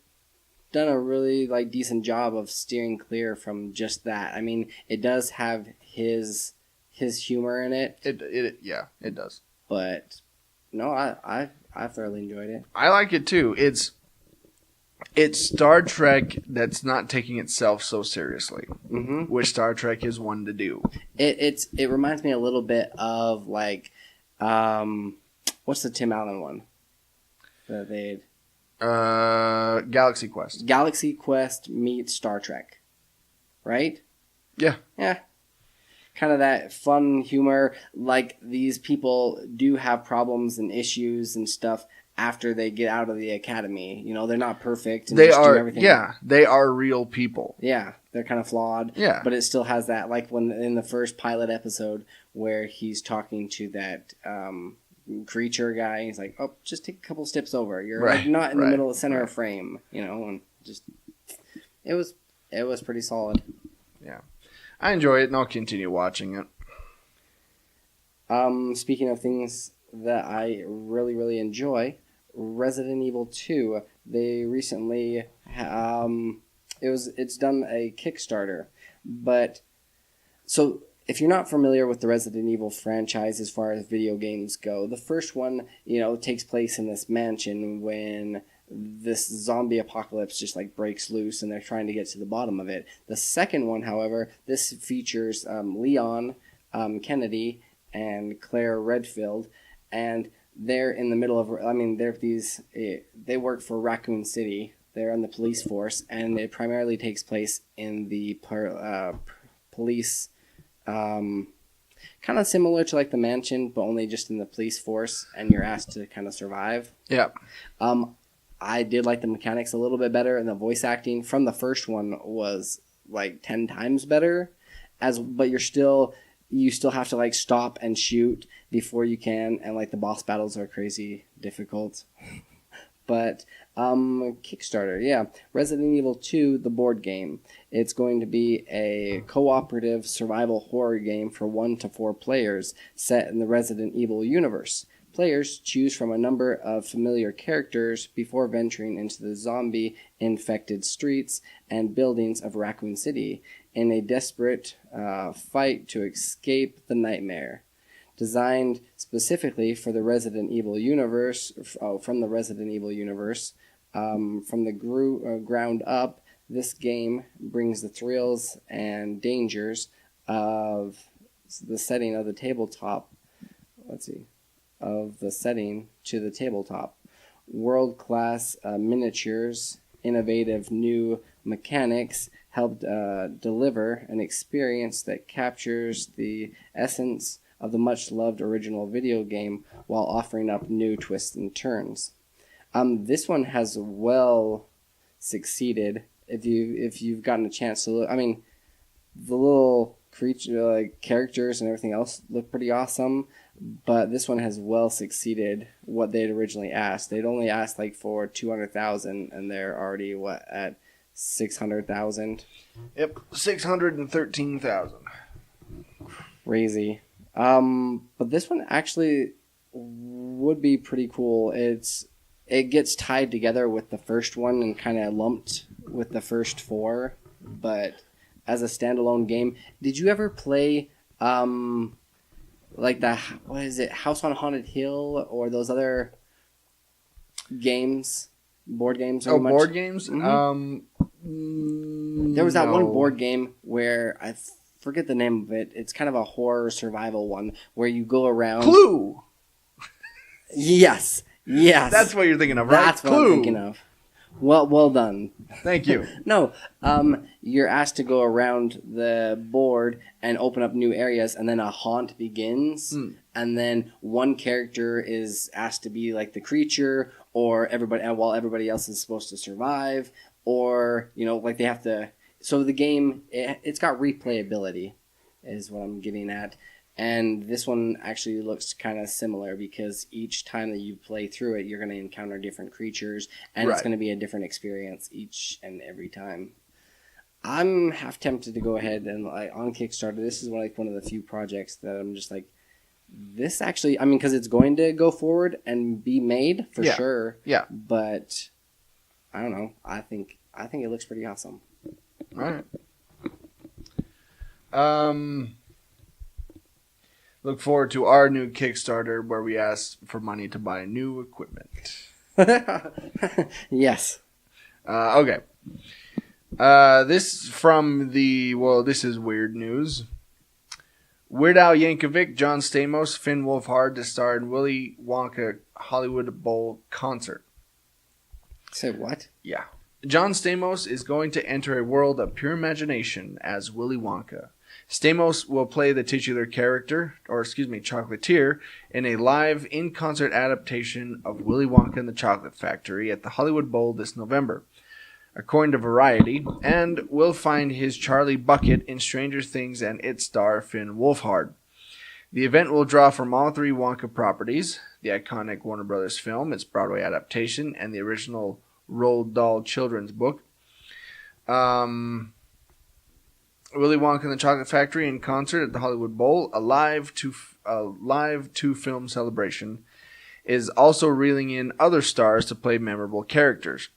done a really like decent job of steering clear from just that. I mean, it does have his humor in it. It does. But no, I thoroughly enjoyed it. I like it too. It's Star Trek that's not taking itself so seriously, which Star Trek is one to do. It reminds me a little bit of like, what's the Tim Allen one that they Galaxy Quest. Galaxy Quest meets Star Trek, right? Yeah. Kind of that fun humor. Like these people do have problems and issues and stuff after they get out of the academy. You know, they're not perfect. And They just do are. everything. Yeah, they are real people. Yeah, they're kind of flawed. Yeah. But it still has that, like when in the first pilot episode where he's talking to that creature guy, he's like, "Oh, just take a couple steps over. You're like not in the middle of the center of frame." You know, and just it was pretty solid. Yeah, I enjoy it, and I'll continue watching it. Speaking of things that I really, really enjoy, Resident Evil 2. They recently, it's done a Kickstarter, but so if you're not familiar with the Resident Evil franchise as far as video games go, the first one, takes place in this mansion when this zombie apocalypse just like breaks loose and they're trying to get to the bottom of it. The second one, however, this features Leon Kennedy and Claire Redfield, and they're in the middle of, they work for Raccoon City. They're on the police force, and it primarily takes place in the police, kind of similar to like the mansion, but only just in the police force, and you're asked to kind of survive. Yeah. I did like the mechanics a little bit better, and the voice acting from the first one was like 10 times better, but you still have to like stop and shoot before you can, and like the boss battles are crazy difficult. But Kickstarter, yeah, Resident Evil 2, the board game. It's going to be a cooperative survival horror game for 1 to 4 players set in the Resident Evil universe. Players choose from a number of familiar characters before venturing into the zombie-infected streets and buildings of Raccoon City in a desperate fight to escape the nightmare. Designed specifically for the Resident Evil universe, from the ground up, this game brings the thrills and dangers of the setting of the tabletop. Of the setting to the tabletop. World-class miniatures, innovative new mechanics helped deliver an experience that captures the essence of the much-loved original video game while offering up new twists and turns. This one has well succeeded. If you've gotten a chance to look, I mean, the little creature characters and everything else look pretty awesome. But this one has well succeeded what they'd originally asked. They'd only asked for 200,000, and they're already at 600,000. Yep, 613,000. Crazy. But this one actually would be pretty cool. It gets tied together with the first one and kind of lumped with the first four. But as a standalone game, did you ever play? House on Haunted Hill, or those other games, board games? Board games? Mm-hmm. There was that one board game where I forget the name of it. It's kind of a horror survival one where you go around. Clue! Yes. That's what you're thinking of, right? That's what I'm thinking of. Well done. Thank you. No, you're asked to go around the board and open up new areas, and then a haunt begins, and then one character is asked to be the creature, or everybody, while everybody else is supposed to survive, or they have to. So the game, it's got replayability, is what I'm getting at. And this one actually looks kind of similar because each time that you play through it, you're going to encounter different creatures, and It's going to be a different experience each and every time. I'm half tempted to go ahead and on Kickstarter. This is one of the few projects that I'm just this actually. I mean, because it's going to go forward and be made for sure. Yeah. But I don't know. I think it looks pretty awesome. All right. Look forward to our new Kickstarter where we ask for money to buy new equipment. Yes. Okay. This is weird news. Weird Al Yankovic, John Stamos, Finn Wolfhard to star in Willy Wonka Hollywood Bowl concert. Say what? Yeah. John Stamos is going to enter a world of pure imagination as Willy Wonka. Stamos will play the titular character, chocolatier, in a live in-concert adaptation of Willy Wonka and the Chocolate Factory at the Hollywood Bowl this November, according to Variety, and will find his Charlie Bucket in Stranger Things and its star Finn Wolfhard. The event will draw from all three Wonka properties, the iconic Warner Brothers film, its Broadway adaptation, and the original Roald Dahl children's book. Willy Wonka and the Chocolate Factory in concert at the Hollywood Bowl, a live two-film celebration, is also reeling in other stars to play memorable characters.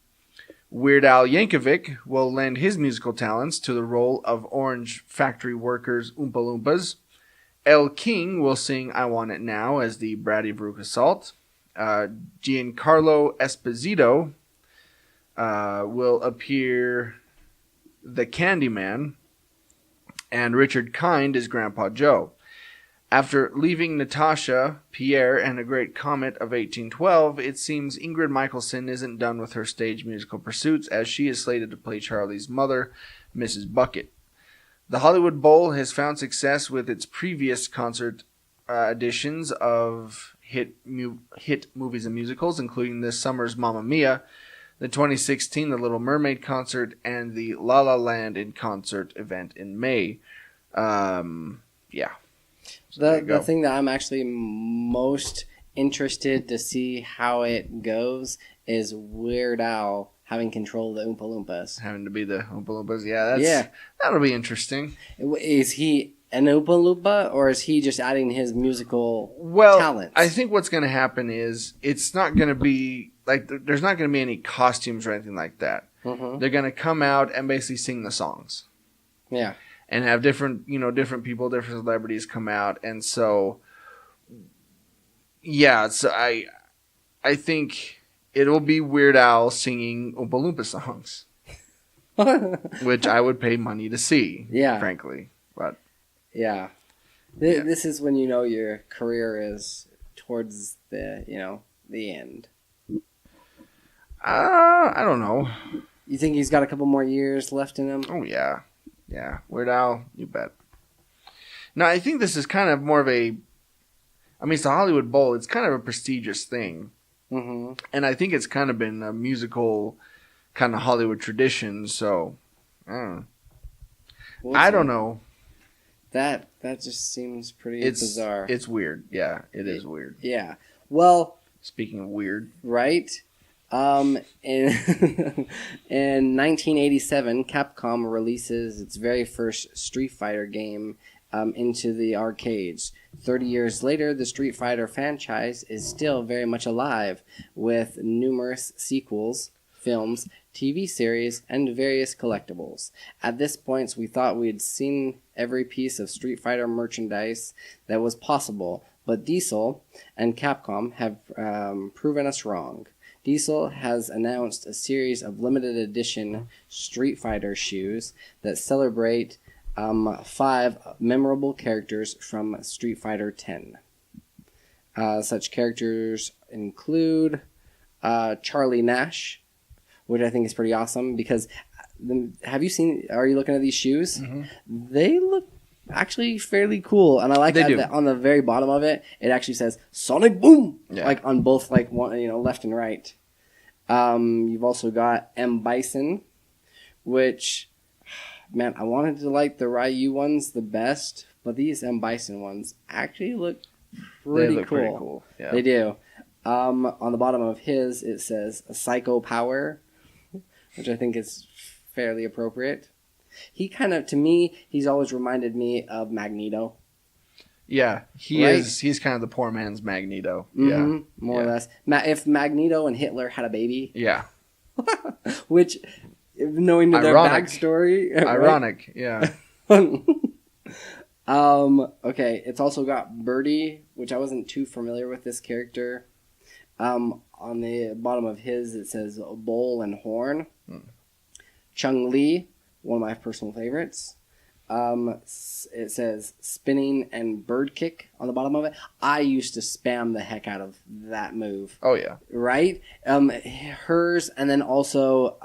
Weird Al Yankovic will lend his musical talents to the role of Orange Factory workers Oompa Loompas. Elle King will sing I Want It Now as the Bratty Veruca Salt. Giancarlo Esposito will appear the Candyman, and Richard Kind is Grandpa Joe. After leaving Natasha, Pierre, and A Great Comet of 1812, it seems Ingrid Michaelson isn't done with her stage musical pursuits, as she is slated to play Charlie's mother, Mrs. Bucket. The Hollywood Bowl has found success with its previous concert editions of hit movies and musicals, including this summer's Mamma Mia, the 2016 The Little Mermaid concert, and the La La Land in concert event in May. Yeah. So the thing that I'm actually most interested to see how it goes is Weird Al having control of the Oompa Loompas. Having to be the Oompa Loompas, yeah. That'll be interesting. Is he an Oompa Loompa, or is he just adding his musical talents? I think what's going to happen is it's not going to be like there's not going to be any costumes or anything like that. Mm-hmm. They're going to come out and basically sing the songs. Yeah. And have different people, different celebrities come out, and so so I think it'll be Weird Al singing Oompa Loompa songs, which I would pay money to see. Yeah, frankly, but yeah, this is when your career is towards the the end. I don't know. You think he's got a couple more years left in him? Oh yeah. Yeah, Weird Al, you bet. No, I think this is kind of more of it's the Hollywood Bowl. It's kind of a prestigious thing. Mm-hmm. And I think it's kind of been a musical kind of Hollywood tradition, so I don't know. That just seems pretty bizarre. It's weird. Yeah, it is weird. Yeah. Well, speaking of weird. Right? In in 1987, Capcom releases its very first Street Fighter game into the arcades. 30 years later, the Street Fighter franchise is still very much alive, with numerous sequels, films, TV series, and various collectibles. At this point, we thought we had seen every piece of Street Fighter merchandise that was possible, but Diesel and Capcom have proven us wrong. Diesel has announced a series of limited edition Street Fighter shoes that celebrate 5 memorable characters from Street Fighter X. Such characters include Charlie Nash, which I think is pretty awesome because are you looking at these shoes? Mm-hmm. They look actually fairly cool, and I like that on the very bottom of it actually says Sonic Boom, like on both left and right. You've also got M. Bison, which, man, I wanted to like the Ryu ones the best, but these M. Bison ones actually look pretty cool. Yeah. They do. On the bottom of his, it says Psycho Power, which I think is fairly appropriate. He to me, he's always reminded me of Magneto. Yeah, he's kind of the poor man's Magneto. Mm-hmm, yeah. More or less. If Magneto and Hitler had a baby. Yeah. Which, knowing their backstory. Ironic, yeah. Okay, it's also got Birdie, which I wasn't too familiar with this character. On the bottom of his, it says Bowl and Horn. Chung Li, one of my personal favorites. It says Spinning and Bird Kick on the bottom of it. I used to spam the heck out of that move. Oh, yeah. Right? Hers, and then also,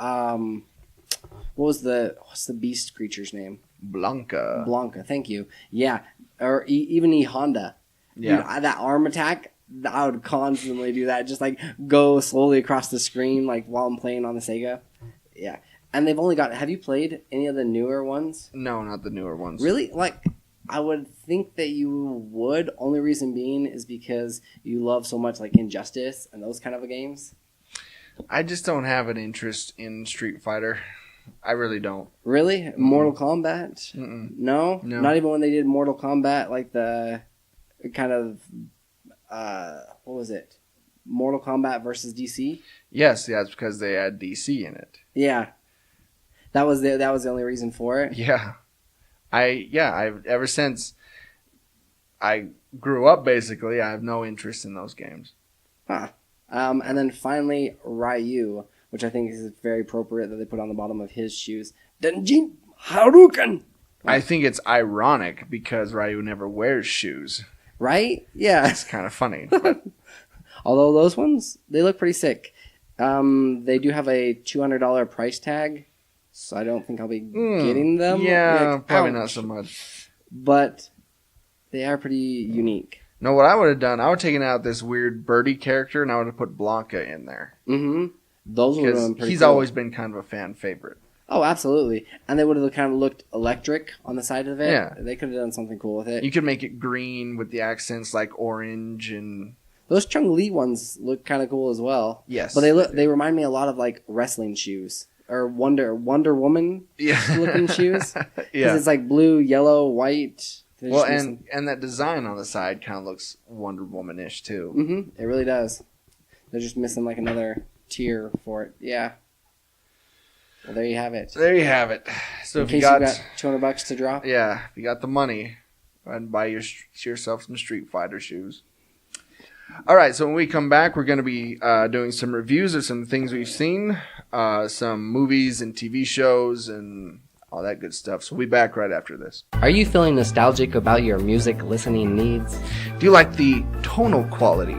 what's the beast creature's name? Blanca, thank you. Yeah, or even E Honda. Yeah. Dude, that arm attack, I would constantly do that. Just go slowly across the screen while I'm playing on the Sega. Yeah. And they've only got... Have you played any of the newer ones? No, not the newer ones. Really? I would think that you would. Only reason being is because you love so much Injustice and those kind of games. I just don't have an interest in Street Fighter. I really don't. Really? Mm-mm. Mortal Kombat? Mm-mm. No? Not even when they did Mortal Kombat, the kind of... what was it? Mortal Kombat versus DC? Yes, it's because they had DC in it. Yeah. That was the only reason for it. Yeah, I've ever since I grew up, basically, I have no interest in those games. Huh. And then finally, Ryu, which I think is very appropriate that they put on the bottom of his shoes. Denjin Haruken. I think it's ironic because Ryu never wears shoes. Right? Yeah. It's kind of funny. But... Although those ones, they look pretty sick. They do have a $200 price tag. So I don't think I'll be getting them. Yeah, probably not so much. But they are pretty unique. No, what I would have done, I would have taken out this weird birdie character and I would have put Blanca in there. Mm-hmm. Those would have been pretty he's cool. always been kind of a fan favorite. Oh, absolutely. And they would have kind of looked electric on the side of it. Yeah. They could have done something cool with it. You could make it green with the accents like orange and... Those Chung Li ones look kind of cool as well. Yes. But they remind me a lot of wrestling shoes. Or Wonder Woman looking shoes. Yeah. Because it's blue, yellow, white. They're Well, just and that design on the side kind of looks Wonder Woman-ish too. Mm-hmm. It really does. They're just missing like another tier for it. Yeah. Well, there you have it. There you have it. So In if case you got $200 to drop. yeah, if you got the money, go ahead and buy yourself some Street Fighter shoes. All right, so when we come back, we're going to be doing some reviews of some things we've seen, some movies and TV shows, and all that good stuff. So we'll be back right after this. Are you feeling nostalgic about your music listening needs? Do you like the tonal quality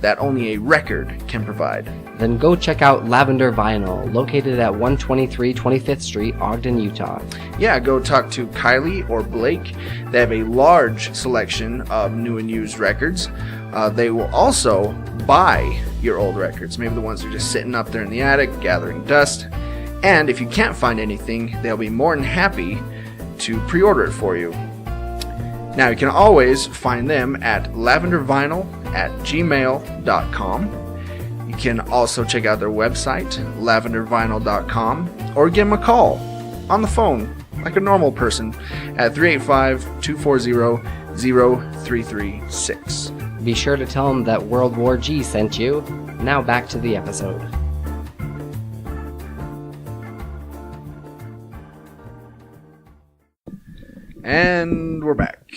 that only a record can provide? Then go check out Lavender Vinyl, located at 123 25th Street, Ogden, Utah. Yeah, go talk to Kylie or Blake. They have a large selection of new and used records. They will also buy your old records, maybe the ones that are just sitting up there in the attic, gathering dust. And if you can't find anything, they'll be more than happy to pre-order it for you. Now, you can always find them at lavendervinyl@gmail.com. You can also check out their website, lavendervinyl.com, or give them a call on the phone, like a normal person, at 385-240-0336. Be sure to tell them that World War G sent you. Now back to the episode. And we're back.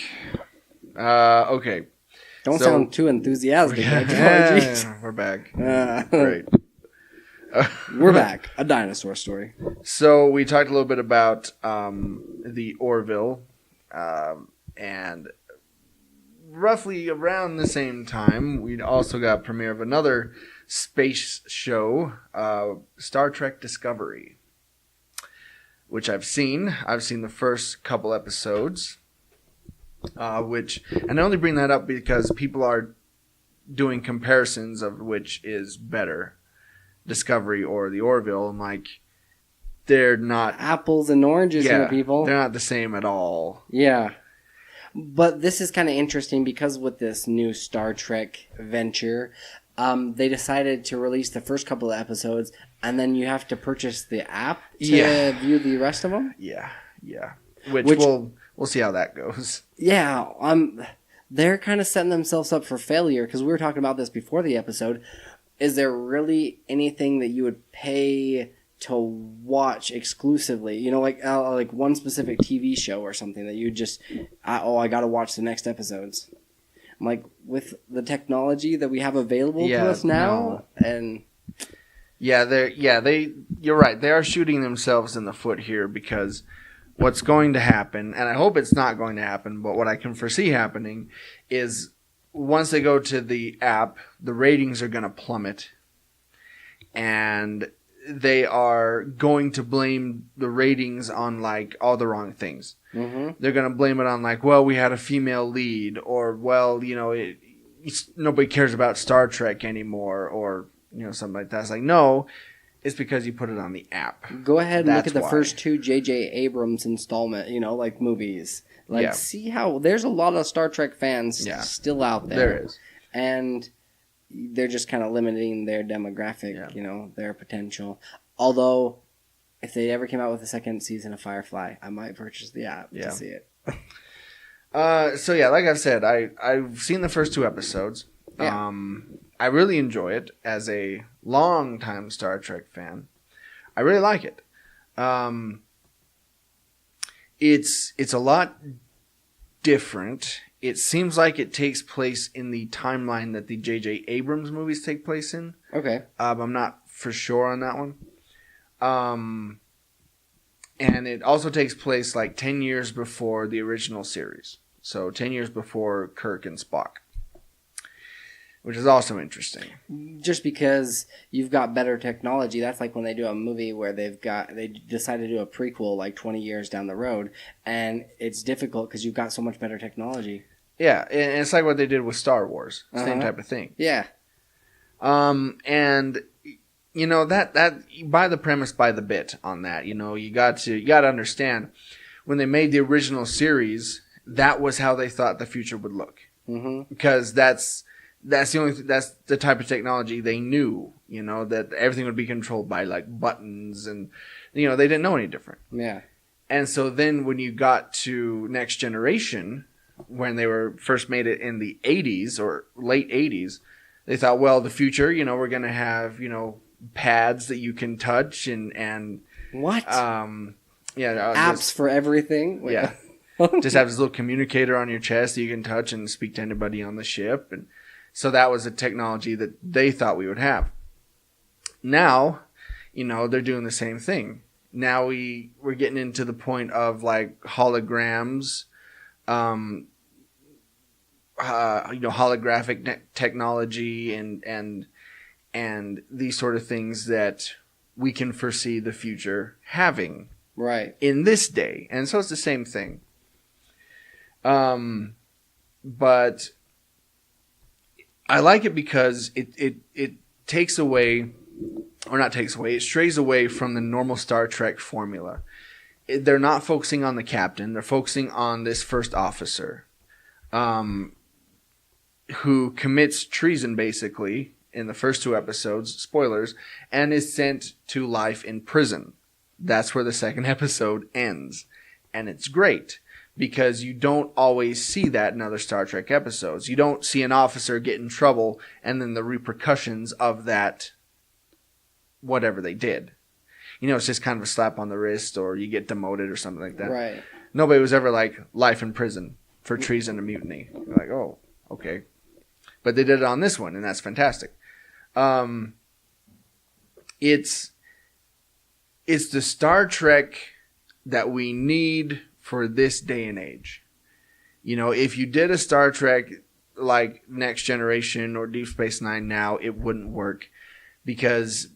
Okay. Don't So- sound too enthusiastic. Yeah, we're back. Great. We're back. A dinosaur story. So we talked a little bit about the Orville, and roughly around the same time, we also got premiere of another space show, Star Trek Discovery, which I've seen. I've seen the first couple episodes, and I only bring that up because people are doing comparisons of which is better, Discovery or the Orville, and like they're not Apples and oranges here, people. They're not the same at all. Yeah. But this is kind of interesting because with this new Star Trek venture, they decided to release the first couple of episodes, and then you have to purchase the app to view the rest of them. Yeah. Which we'll see how that goes. Yeah, they're kind of setting themselves up for failure because we were talking about this before the episode. Is there really anything that you would pay to watch exclusively? You know, like one specific TV show or something that you just, I got to watch the next episodes. I'm like, with the technology that we have available to us now, and you're right. They are shooting themselves in the foot here because what's going to happen, and I hope it's not going to happen, but what I can foresee happening is once they go to the app, the ratings are going to plummet, and they are going to blame the ratings on like all the wrong things. Mm-hmm. They're going to blame it on like, well, we had a female lead, or well, you know, nobody cares about Star Trek anymore, or you know, something like that. It's like, no, it's because you put it on the app. Go ahead and look at the first two J.J. Abrams installment, you know, like movies. Like, see how there's a lot of Star Trek fans still out there. There is. And they're just kind of limiting their demographic, you know, their potential. Although, if they ever came out with a second season of Firefly, I might purchase the app to see it. So yeah, like I said, I've seen the first two episodes. Yeah. I really enjoy it as a long-time Star Trek fan. I really like it. It's a lot different. It seems like it takes place in the timeline that the J.J. Abrams movies take place in. Okay. I'm not for sure on that one. And it also takes place like 10 years before the original series. So 10 years before Kirk and Spock. Which is also interesting. Just because you've got better technology, that's like when they do a movie where they decide to do a prequel like 20 years down the road, and it's difficult because you've got so much better technology. Yeah, and it's like what they did with Star Wars, same type of thing. Yeah. And you know that by the premise, by the bit on that, you know, you got to understand when they made the original series, that was how they thought the future would look. Mm-hmm. Because that's the type of technology they knew, you know, that everything would be controlled by like buttons, and you know, they didn't know any different. Yeah. And so then when you got to Next Generation, when they were first made it in the 80s or late 80s, they thought, well, the future, we're going to have, pads that you can touch and What? yeah, Apps for everything? Wait. Yeah. Just have this little communicator on your chest that you can touch and speak to anybody on the ship. And so that was a technology that they thought we would have. Now, they're doing the same thing. Now we're getting into the point of like holograms, holographic technology and these sort of things that we can foresee the future having Right. in this day. And so it's the same thing. But I like it because it takes away, or not takes away, it strays away from the normal Star Trek formula. They're not focusing on the captain. They're focusing on this first officer, who commits treason basically in the first 2 episodes, spoilers, and is sent to life in prison. That's where the second episode ends. And it's great because you don't always see that in other Star Trek episodes. You don't see an officer get in trouble and then the repercussions of that, whatever they did. It's just kind of a slap on the wrist or you get demoted or something like that. Right. Nobody Nobody was ever like life in prison for treason and mutiny. You're like, oh, okay. But they did it on this one, and that's fantastic. It's the Star Trek that we need for this day and age. If you did a Star Trek like Next Generation or Deep Space Nine now, it wouldn't work because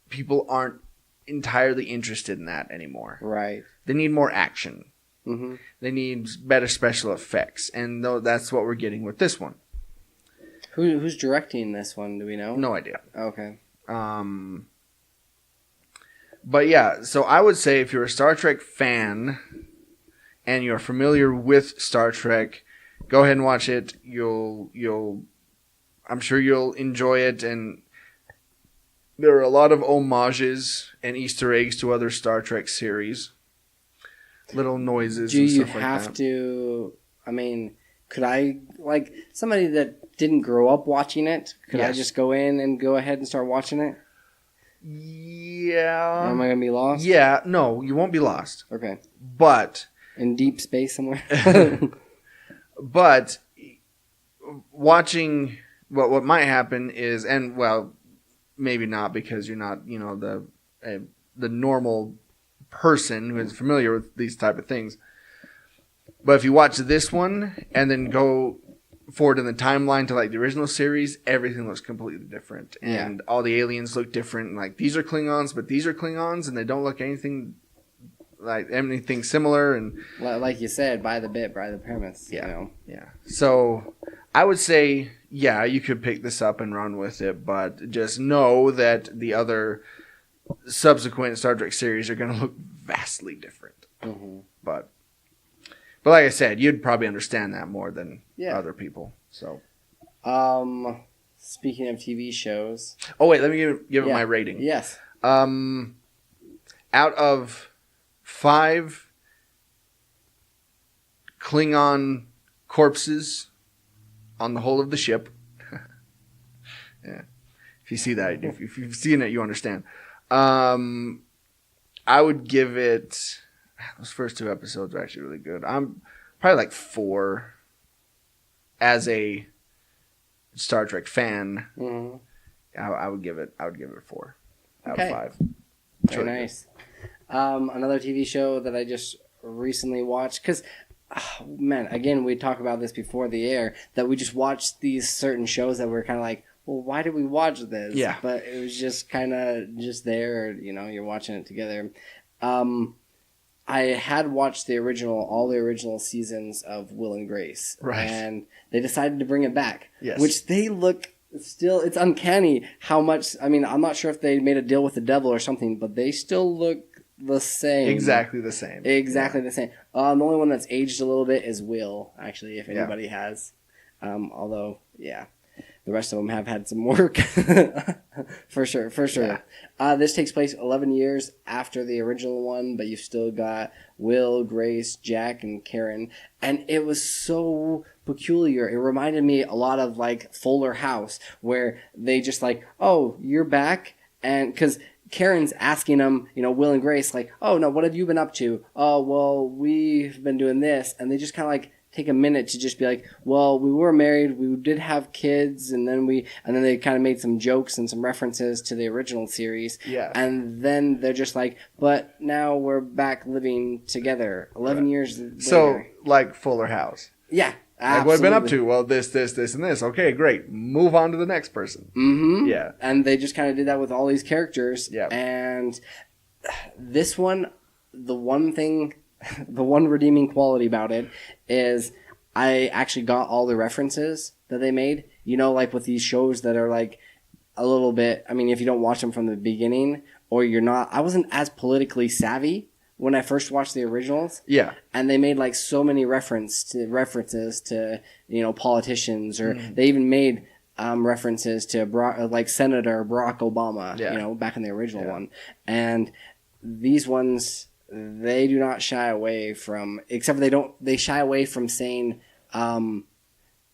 people aren't entirely interested in that anymore. Right. They need more action. Mm-hmm. They need better special effects, and that's what we're getting with this one. Who's directing this one? Do we know? No idea. Okay. But yeah, so I would say if you're a Star Trek fan and you're familiar with Star Trek, go ahead and watch it. I'm sure you'll enjoy it, and there are a lot of homages and Easter eggs to other Star Trek series. Little noises and stuff like that. Do you have to, could I, like, somebody that didn't grow up watching it, could I just go in and go ahead and start watching it? Yeah. Or am I going to be lost? Yeah, no, you won't be lost. Okay. But in deep space somewhere? But watching what might happen is, and well, maybe not because you're not, the normal person who is familiar with these type of things. But if you watch this one and then go forward in the timeline to like the original series, everything looks completely different, and all the aliens look different. Like these are Klingons, but these are Klingons, and they don't look anything similar. And like you said, by the bit, by the premise. Yeah. So I would say, you could pick this up and run with it, but just know that the other subsequent Star Trek series are going to look vastly different. Mm-hmm. But like I said, you'd probably understand that more than other people. So, speaking of TV shows. Oh wait, let me give it my rating. Yes. Out of 5 Klingon corpses on the hull of the ship. Yeah. If you see that, if you've seen it, you understand. I would give it. Those first 2 episodes are actually really good. I'm probably like 4 as a Star Trek fan. Mm-hmm. I would give it 4 out of 5. Very nice. Another TV show that I just recently watched, because again, we talked about this before the air, that we just watched these certain shows that we're kind of like, well, why did we watch this? Yeah. But it was just kind of just there, you're watching it together. I had watched all the original seasons of Will and Grace. Right. And they decided to bring it back. Yes. Which they look still, it's uncanny how much, I'm not sure if they made a deal with the devil or something, but they still look the same. Exactly the same. The same. The only one that's aged a little bit is Will, actually, if anybody has. Although, yeah. the rest of them have had some work. For sure. Yeah. This takes place 11 years after the original one, but you've still got Will, Grace, Jack, and Karen. And it was so peculiar. It reminded me a lot of like Fuller House, where they just like, oh, you're back? And because Karen's asking them, Will and Grace, like, oh, no, what have you been up to? Oh, well, we've been doing this. And they just kind of like take a minute to just be like, well, we were married, we did have kids, and then they kind of made some jokes and some references to the original series. Yeah. And then they're just like, but now we're back living together 11 years later. So, like Fuller House. Yeah. Like, what have you been up to? Well, this, and this. Okay, great. Move on to the next person. Mm-hmm. Yeah. And they just kind of did that with all these characters. Yeah. And this one, the one redeeming quality about it is I actually got all the references that they made. Like with these shows that are like a little bit, I mean, if you don't watch them from the beginning or you're not, I wasn't as politically savvy when I first watched the originals. Yeah. And they made like so many references to, politicians, or they even made references to like Senator Barack Obama, back in the original one. And these ones, they do not shy away from, except for they shy away from saying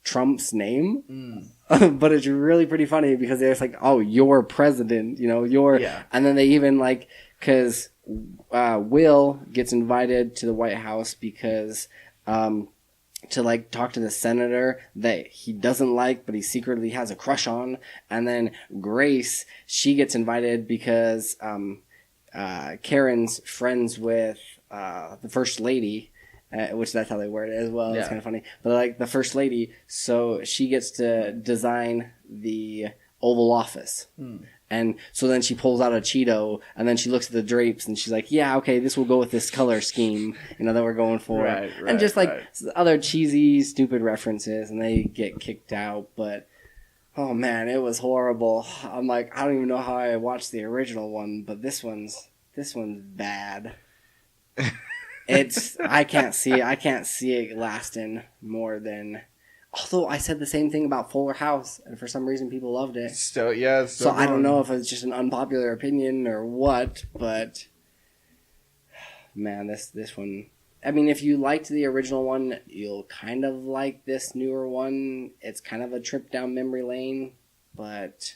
Trump's name. But it's really pretty funny because they're just like, oh, you're president, and then they even like, because Will gets invited to the White House because to like talk to the senator that he doesn't like, but he secretly has a crush on. And then Grace, she gets invited because Karen's friends with the first lady, which that's how they word it as well. It's kind of funny. But like the first lady, so she gets to design the Oval Office. And so then she pulls out a Cheeto, and then she looks at the drapes, and she's like, yeah, okay, this will go with this color scheme, that we're going for. And just like other cheesy, stupid references, and they get kicked out. But, oh man, it was horrible. I'm like, I don't even know how I watched the original one, but this one's bad. I can't see it lasting more than. Although I said the same thing about Fuller House, and for some reason people loved it. So I don't know if it's just an unpopular opinion or what, but man, this one. I mean, if you liked the original one, you'll kind of like this newer one. It's kind of a trip down memory lane, but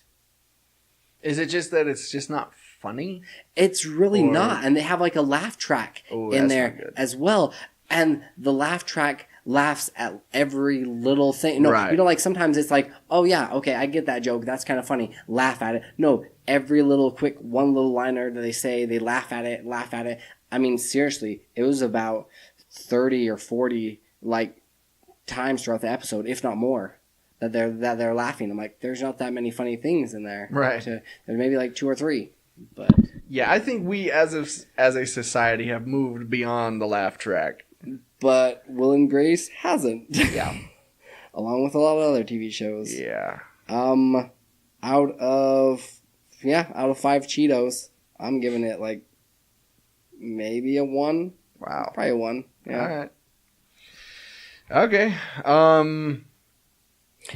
is it just that it's just not funny? It's really not, and they have like a laugh track in there as well, and the laugh track laughs at every little thing. No, right. Like sometimes it's like, oh yeah, okay, I get that joke. That's kind of funny. Laugh at it. No, every little quick one little liner that they say, they laugh at it. I mean, seriously, it was about 30 or 40 like times throughout the episode, if not more, that they're laughing. I'm like, there's not that many funny things in there. Right. There's maybe like 2 or 3, but yeah, I think we as a society have moved beyond the laugh track. But Will and Grace hasn't. Yeah. Along with a lot of other TV shows. Yeah. Out of 5 Cheetos, I'm giving it like maybe a 1. Wow. Probably a 1. Yeah. All right. Okay.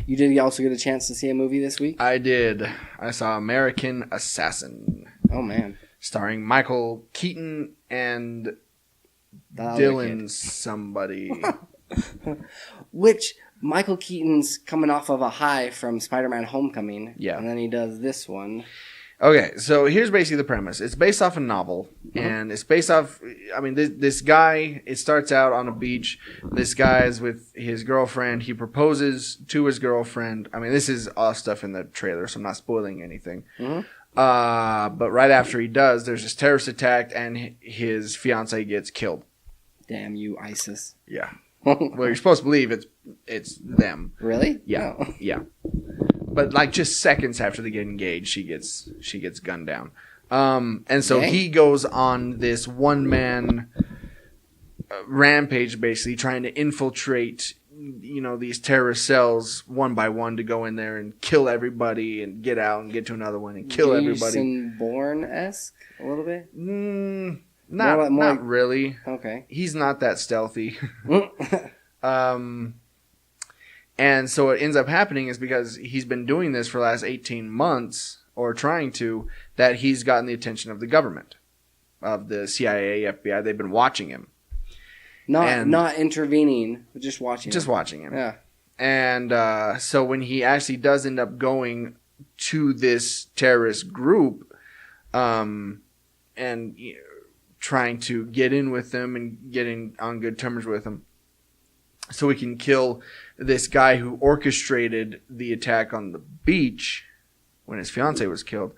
You did also get a chance to see a movie this week? I did. I saw American Assassin. Oh man. Starring Michael Keaton and Dylan somebody. Which Michael Keaton's coming off of a high from Spider-Man Homecoming. Yeah. And then he does this one. Okay, so here's basically the premise. It's based off a novel, and it's based off, I mean, this guy, it starts out on a beach. This guy is with his girlfriend. He proposes to his girlfriend. I mean, this is all stuff in the trailer, so I'm not spoiling anything. But right after he does, there's this terrorist attack, and his fiance gets killed. Damn you, ISIS. Yeah. Well, you're supposed to believe it's them. Really? Yeah. Oh. Yeah. But like just seconds after they get engaged, she gets gunned down. And so he goes on this one-man rampage, basically trying to infiltrate, these terrorist cells one by one to go in there and kill everybody and get out and get to another one and kill everybody. Jason Bourne-esque a little bit? Not really. Okay. He's not that stealthy. And so what ends up happening is because he's been doing this for the last 18 months, or trying to, that he's gotten the attention of the government, of the CIA, FBI. They've been watching him. Not intervening, but just watching Just him. watching him. Yeah. And so when he actually does end up going to this terrorist group, and trying to get in with them and getting on good terms with them, so we can kill this guy who orchestrated the attack on the beach when his fiance was killed.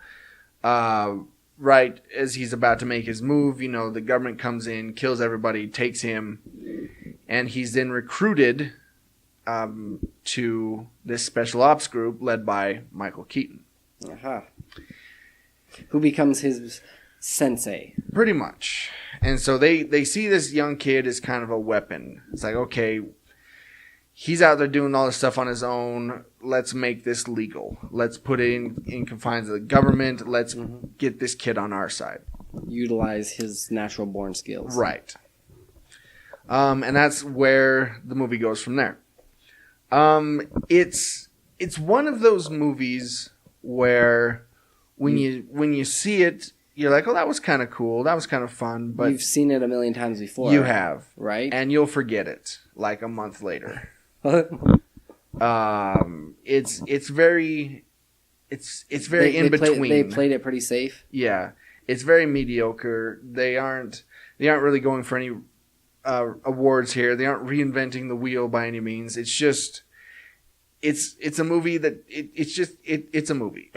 Right as he's about to make his move, the government comes in, kills everybody, takes him, and he's then recruited to this special ops group led by Michael Keaton. Uh-huh. Who becomes his sensei. Pretty much. And so they see this young kid as kind of a weapon. It's like, okay, he's out there doing all this stuff on his own. Let's make this legal. Let's put it in confines of the government. Let's get this kid on our side. Utilize his natural born skills. Right. And that's where the movie goes from there. It's one of those movies where when you see it, you're like, oh, that was kind of cool. That was kind of fun. But you've seen it a million times before. You have. Right? And you'll forget it like a month later. It's very in between. They played it pretty safe. Yeah. It's very mediocre. They aren't really going for any awards here. They aren't reinventing the wheel by any means. It's just it's a movie that it's a movie.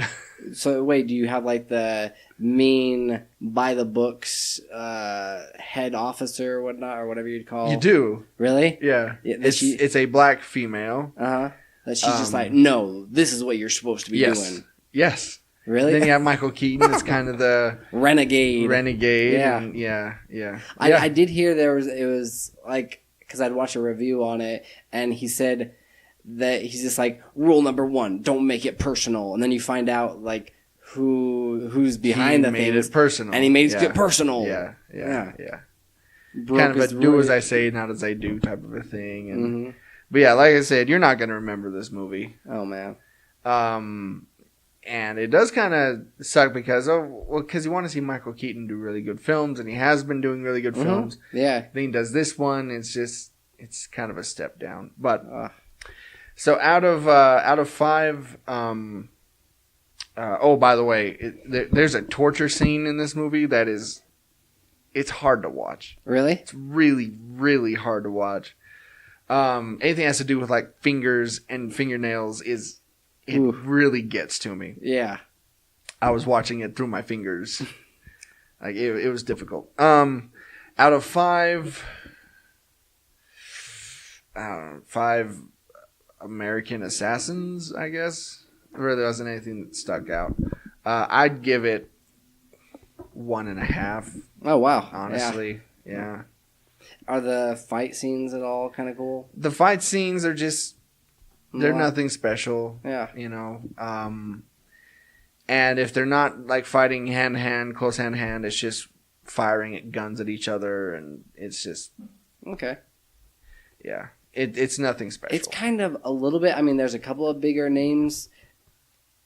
So wait, do you have like the mean by the books head officer or whatnot, or whatever you'd call? You do. Really? Yeah. It's a black female. Uh-huh. That she's just like, no, this is what you're supposed to be doing. Yes. Really? Then you have Michael Keaton. It's kind of the renegade. Yeah. And Yeah. I did hear it was like, because I'd watched a review on it, and he said that he's just like, rule number 1, don't make it personal. And then you find out like who's behind the thing. He made it personal. And he made it personal. Yeah. Broke kind of a his do word. as I say, not as I do type of a thing. And but yeah, like I said, you're not going to remember this movie. Oh man. And it does kind of suck because you want to see Michael Keaton do really good films, and he has been doing really good films. Yeah. Then he does this one. It's kind of a step down. But so out of 5. By the way, there's a torture scene in this movie that it's hard to watch. Really? It's really, really hard to watch. Anything that has to do with like fingers and fingernails really gets to me. Yeah. I was watching it through my fingers. Like it was difficult. Out of 5 American Assassins, I guess. There really wasn't anything that stuck out. I'd give it 1.5. Oh wow. Honestly. Yeah. Are the fight scenes at all kind of cool? The fight scenes are just they're nothing special. Yeah. And if they're not like fighting hand to hand, close hand to hand, it's just firing at guns at each other, and it's just okay. Yeah. It's nothing special. It's kind of a little bit. I mean, there's a couple of bigger names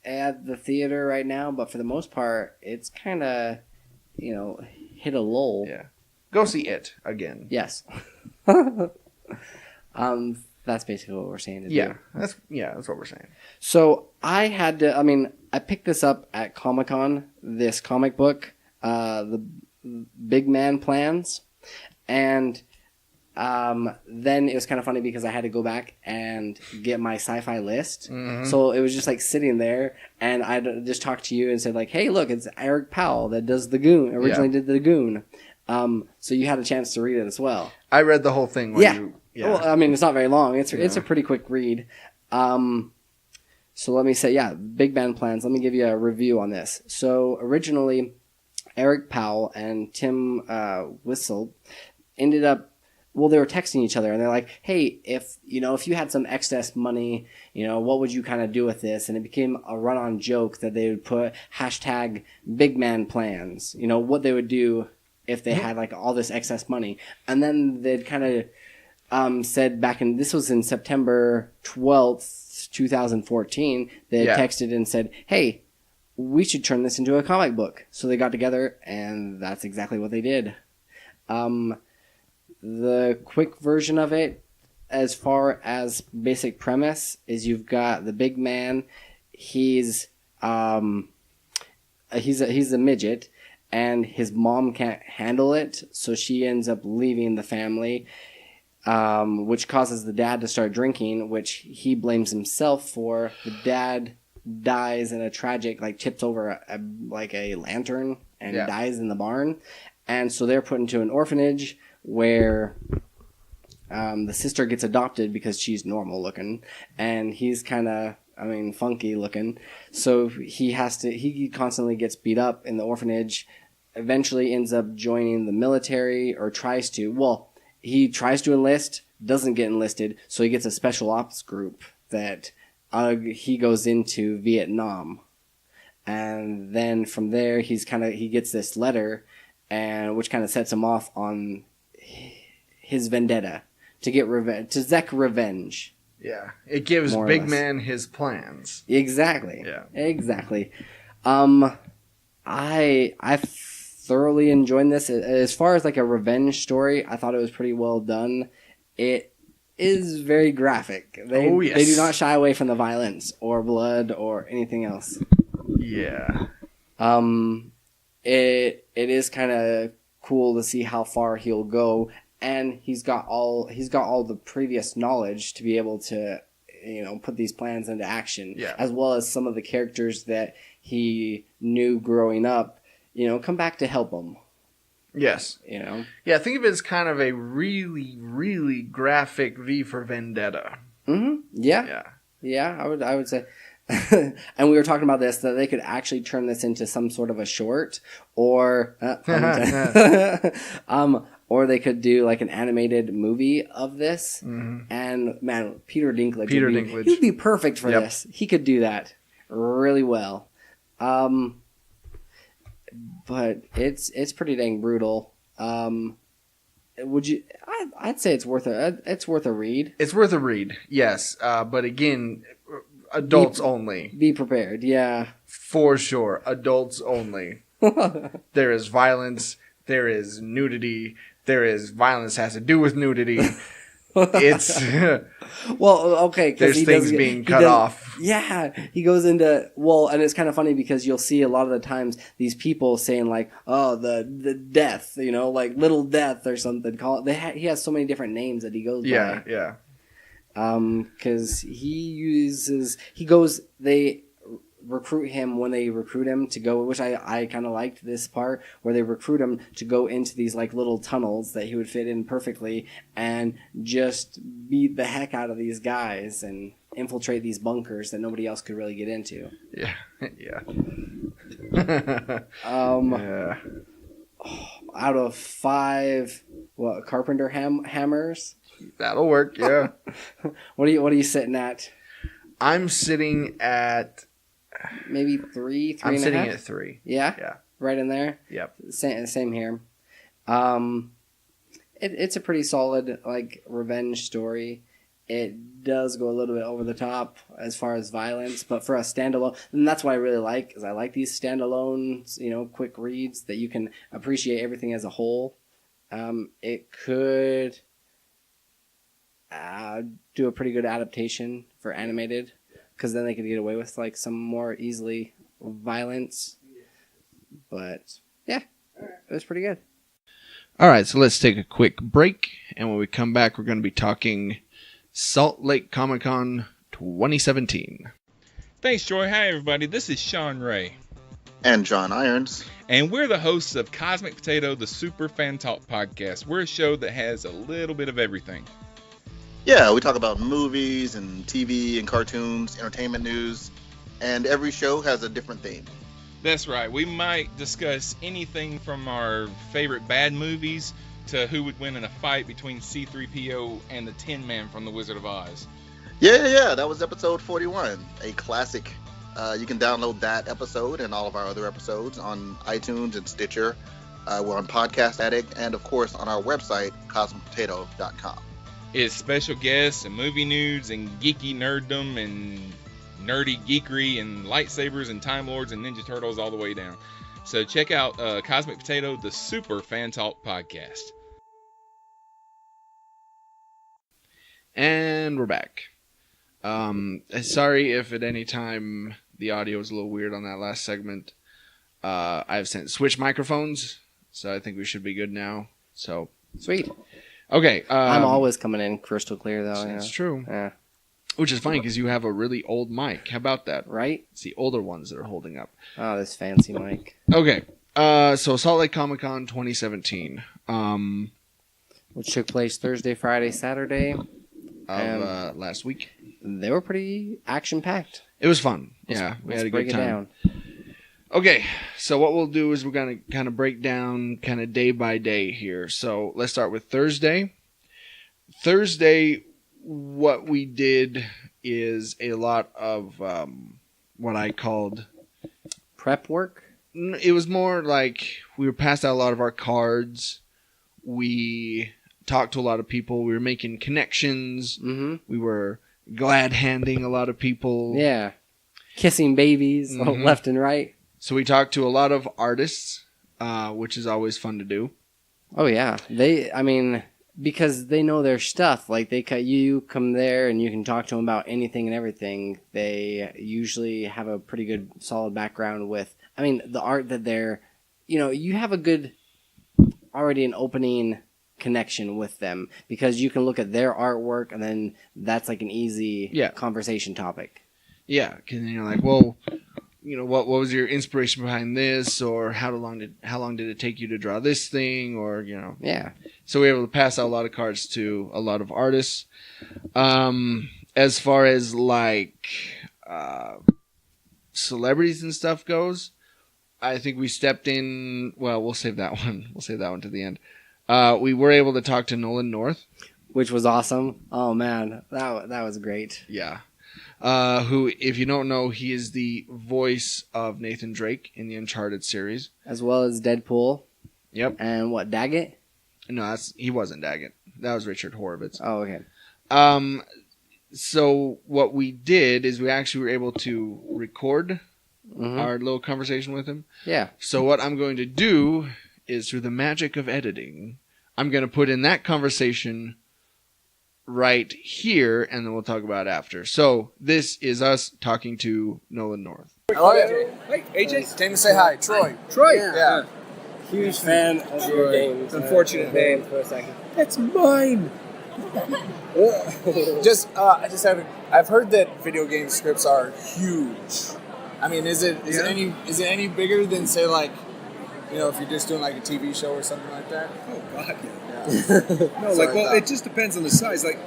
at the theater right now, but for the most part, it's kind of, hit a lull. Yeah. Go see it again. Yes. That's basically what we're saying. That's what we're saying. So I picked this up at Comic-Con, this comic book, the Big Man Plans, and then it was kind of funny because I had to go back and get my sci-fi list. Mm-hmm. So it was just like sitting there, and I just talked to you and said like, hey, look, it's Eric Powell that does The Goon, originally did The Goon. So you had a chance to read it as well. I read the whole thing. Well, it's not very long. It's a pretty quick read. So let me say, Big Man Plans. Let me give you a review on this. So originally, Eric Powell and Tim Whistle ended up, they were texting each other, and they're like, hey, if you had some excess money, what would you kind of do with this? And it became a run-on joke that they would put hashtag Big Man Plans, what they would do if they had like all this excess money. And then they'd kind of said this was in September 12th, 2014, they had texted and said, hey, we should turn this into a comic book. So they got together, and that's exactly what they did. The quick version of it, as far as basic premise, is you've got the big man. He's a midget, and his mom can't handle it, so she ends up leaving the family, which causes the dad to start drinking, which he blames himself for. The dad dies in a tragic, tips over a lantern and dies in the barn. And so they're put into an orphanage where the sister gets adopted because she's normal looking, and he's kind of, funky looking. So he constantly gets beat up in the orphanage, eventually ends up joining the military, or tries to. Well, he tries to enlist, doesn't get enlisted, so he gets a special ops group that he goes into Vietnam. And then from there, he gets this letter, and which kind of sets him off on his vendetta to get revenge, to Zek revenge. Yeah, it gives Big Man his plans. Exactly. Yeah, exactly. I thoroughly enjoyed this. As far as a revenge story, I thought it was pretty well done. It is very graphic. They do not shy away from the violence or blood or anything else. Yeah. It is kind of cool to see how far he'll go, and he's got all the previous knowledge to be able to, put these plans into action, as well as some of the characters that he knew growing up, come back to help him. Yes. Yeah, think of it as kind of a really, really graphic V for Vendetta. Mm-hmm. Yeah. Yeah, I would say. And we were talking about this, that they could actually turn this into some sort of a short, or or they could do an animated movie of this. Mm-hmm. And man, Peter Dinklage he'd be perfect for this. He could do that really well. But it's pretty dang brutal. Would you? I'd say it's worth a read. It's worth a read, yes. But again, adults only. Be prepared, yeah. For sure, adults only. There is violence. There is nudity. There is violence has to do with nudity. It's well, okay. There's things being cut off. Yeah, he goes into and it's kind of funny because you'll see a lot of the times these people saying "Oh, the death," little death or something. He has so many different names that he goes by. Yeah. Because they recruit him when they recruit him to go, which I kind of liked this part where they recruit him to go into these little tunnels that he would fit in perfectly and just beat the heck out of these guys and infiltrate these bunkers that nobody else could really get into. Yeah. Out of 5 carpenter hammers, that'll work. Yeah. What are you sitting at? I'm sitting at maybe 3. I'm sitting at 3. Yeah. Right in there. Yep. Same here. It's a pretty solid revenge story. It does go a little bit over the top as far as violence, but for a standalone, and that's what I really like, is I like these standalones, quick reads that you can appreciate everything as a whole. It could do a pretty good adaptation for animated, because then they could get away with some more easily violence. But yeah, it was pretty good. All right, so let's take a quick break, and when we come back, we're going to be talking Salt Lake Comic-Con 2017. Thanks, Joy. Hi, everybody. This is Sean Ray. And John Irons. And we're the hosts of Cosmic Potato, the Super Fan Talk podcast. We're a show that has a little bit of everything. Yeah, we talk about movies and TV and cartoons, entertainment news, and every show has a different theme. That's right. We might discuss anything from our favorite bad movies to who would win in a fight between C-3PO and the Tin Man from The Wizard of Oz. Yeah. That was episode 41, a classic. You can download that episode and all of our other episodes on iTunes and Stitcher. We're on Podcast Addict and, of course, on our website, cosmicpotato.com. It's special guests and movie news and geeky nerddom and nerdy geekery and lightsabers and Time Lords and Ninja Turtles all the way down. So check out Cosmic Potato, the Super Fan Talk podcast. And we're back. Sorry if at any time the audio was a little weird on that last segment. I've switched microphones, so I think we should be good now. So Sweet. Okay. I'm always coming in crystal clear, though. That's true. Yeah. Which is funny because you have a really old mic. How about that? Right? It's the older ones that are holding up. Oh, this fancy mic. Okay. So Salt Lake Comic Con 2017. Which took place Thursday, Friday, Saturday. Of last week. They were pretty action-packed. It was fun. Yeah, we had a good time. Down. Okay, so what we'll do is we're going to kind of break down kind of day by day here. So let's start with Thursday. Thursday, what we did is a lot of what I called... Prep work? It was more like we were passed out a lot of our cards. We talked to a lot of people. We were making connections. Mm-hmm. We were glad-handing a lot of people. Yeah. Kissing babies left and right. So we talked to a lot of artists, which is always fun to do. Oh, yeah. Because they know their stuff. Like, you come there and you can talk to them about anything and everything. They usually have a pretty good, solid background with, the art that they're, you have a good, already an opening connection with them. Because you can look at their artwork and then that's like an easy conversation topic. Yeah, because you're like, well, what was your inspiration behind this, or how long did it take you to draw this thing, or Yeah. So we were able to pass out a lot of cards to a lot of artists. As far as like celebrities and stuff goes, I think we stepped in. Well, we'll save that one. We'll save that one to the end. We were able to talk to Nolan North, which was awesome. Oh man, that was great. Yeah. Who, if you don't know, he is the voice of Nathan Drake in the Uncharted series. As well as Deadpool. Yep. And what, Daggett? No, he wasn't Daggett. That was Richard Horvitz. Oh, okay. So what we did is we actually were able to record our little conversation with him. Yeah. So what I'm going to do is, through the magic of editing, I'm going to put in that conversation right here, and then we'll talk about it after. So this is us talking to Nolan North. Hello, AJ. Hey, AJ. Came to say hi. Troy. Troy? Yeah. Huge fan of your games. Unfortunate name. For a second. That's mine. I've heard that video game scripts are huge. Is it any bigger than, say, like, if you're just doing like a TV show or something like that? Oh God, yeah. No, it just depends on the size. Like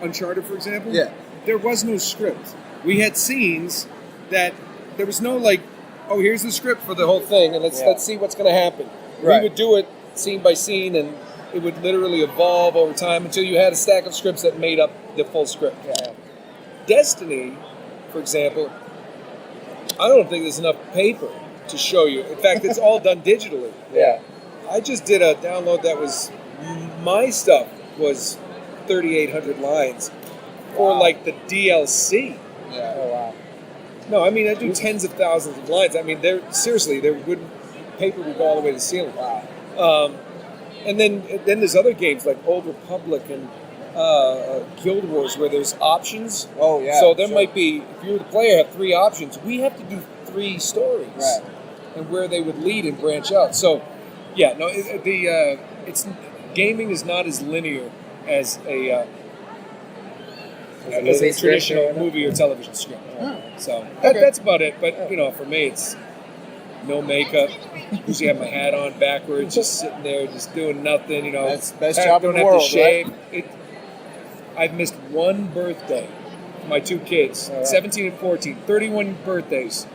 Uncharted, for example. Yeah. There was no script. We had scenes that there was no here's the script for the whole thing, and let's see what's going to happen. Right. We would do it scene by scene, and it would literally evolve over time until you had a stack of scripts that made up the full script. Yeah. Destiny, for example, I don't think there's enough paper to show you. In fact, it's all done digitally. Yeah. I just did a download that was, my stuff was 3,800 lines for like the DLC. Yeah. Oh, wow. No, I do tens of thousands of lines. Paper would go all the way to the ceiling. Wow. And then there's other games like Old Republic and Guild Wars where there's options. Oh, yeah. So there might be, if you were the player, have 3 options. We have to do 3 stories. Right. And where they would lead and branch out. So, yeah, no, gaming is not as linear as a traditional movie or television script. So that's about it. But for me, it's no makeup. Usually have my hat on backwards, just sitting there, just doing nothing. That's the best job in the world. Don't have to shave. Right? I've missed one birthday for my 2 kids, 17 and 14, 31 birthdays.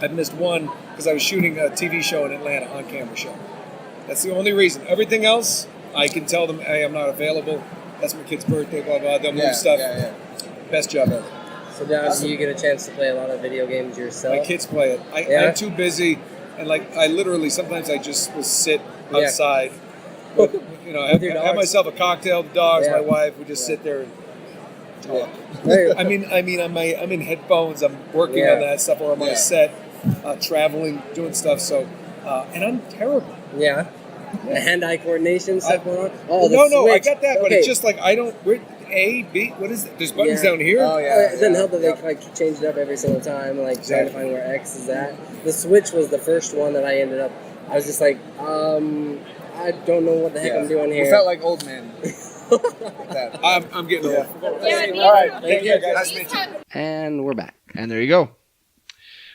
I've missed one because I was shooting a TV show in Atlanta, on-camera show. That's the only reason. Everything else, I can tell them, hey, I'm not available. That's my kid's birthday, blah, blah. They'll move stuff. Yeah. Best job ever. So now do you get a chance to play a lot of video games yourself? My kids play it. I'm too busy, and I literally, sometimes I just will sit outside with have myself a cocktail, the dogs, my wife. We just sit there and talk. I mean, I'm in headphones. I'm working on that stuff, or I'm on a set, traveling, doing stuff. So, and I'm terrible. Yeah. The hand-eye coordination stuff going on. Oh, no, I got that, but it's just like I don't. A, B, what is it? There's buttons down here. Oh yeah. It doesn't help that they like change it up every single time, like trying to find where X is at. The Switch was the first one that I ended up. I was just like, I don't know what the heck I'm doing here. We felt like old men. I'm getting old. All right. Thank you, guys. Nice to meet you. And we're back. And there you go.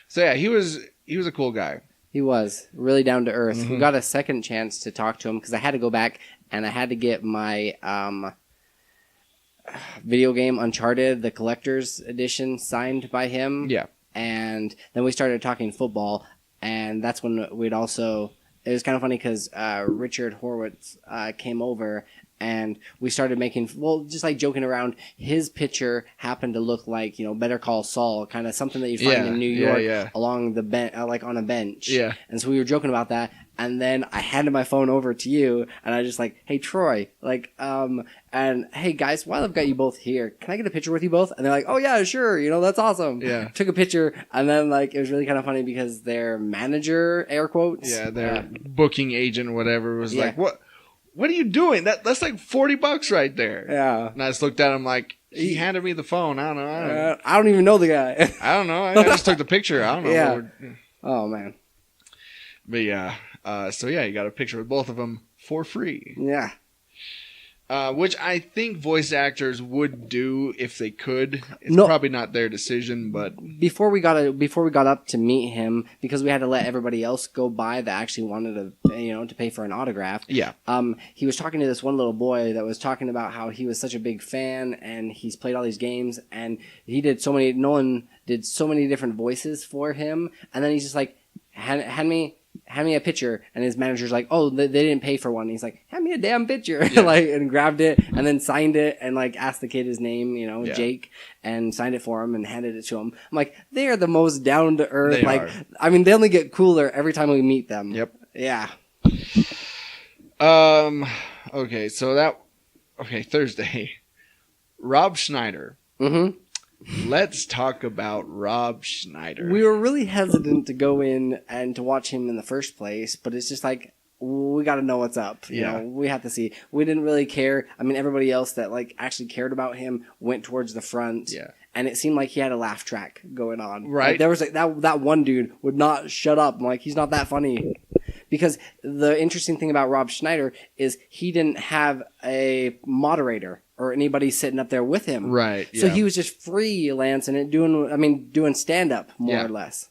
So yeah, he was a cool guy. He was really down to earth. We got a second chance to talk to him because I had to go back and I had to get my video game Uncharted, the collector's edition, signed by him. Yeah. And then we started talking football, and that's when we'd also... It was kind of funny because Richard Horowitz came over, and we started making... Well, just like joking around. His picture happened to look like, Better Call Saul, kind of something that you'd find in New York along the bench, like on a bench. Yeah. And so we were joking about that. And then I handed my phone over to you, and I was just like, hey, Troy, and hey, guys, while I've got you both here, can I get a picture with you both? And they're like, oh, yeah, sure, that's awesome. Yeah. Took a picture, and then, it was really kind of funny because their manager, air quotes. Yeah, their booking agent or whatever was like, what are you doing? That's like $40 right there. Yeah. And I just looked at him like, he handed me the phone. I don't know. I don't even know the guy. I don't know. I just took the picture. I don't know. Yeah. Oh, man. But yeah. So yeah, you got a picture with both of them for free. Yeah. Which I think voice actors would do if they could. It's probably not their decision, but before we got up to meet him, because we had to let everybody else go by that actually wanted to pay for an autograph. Yeah. He was talking to this one little boy that was talking about how he was such a big fan and he's played all these games and Nolan did so many different voices for him, and then he's just like, hand me a picture, and his manager's like, oh, they didn't pay for one. And he's like, hand me a damn picture. And grabbed it and then signed it and asked the kid his name, Jake, and signed it for him and handed it to him. I'm like, they are the most down to earth. They only get cooler every time we meet them. Yep. Yeah. Okay, Thursday. Rob Schnieder. Mm-hmm. Let's talk about Rob Schnieder. We were really hesitant to go in and to watch him in the first place, but it's just like, we got to know what's up. You know, we have to see. We didn't really care. I mean, everybody else that actually cared about him went towards the front. Yeah. And it seemed like he had a laugh track going on. Right. There was that one dude would not shut up. I'm like, he's not that funny. Because the interesting thing about Rob Schnieder is he didn't have a moderator or anybody sitting up there with him. Right. So he was just freelancing it, doing stand-up, more or less.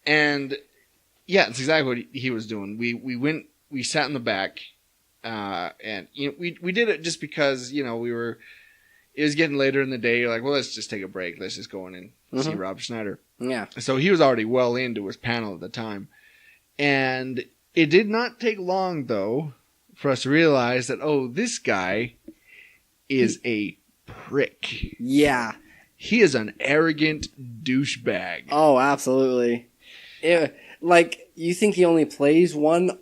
And, yeah, that's exactly what he was doing. We sat in the back, and we did it just because, it was getting later in the day. You're like, well, let's just take a break. Let's just go in and see Rob Schnieder. Yeah. So he was already well into his panel at the time. And it did not take long, though, for us to realize that, this guy is a prick. Yeah. He is an arrogant douchebag. Oh, absolutely. You think he only plays one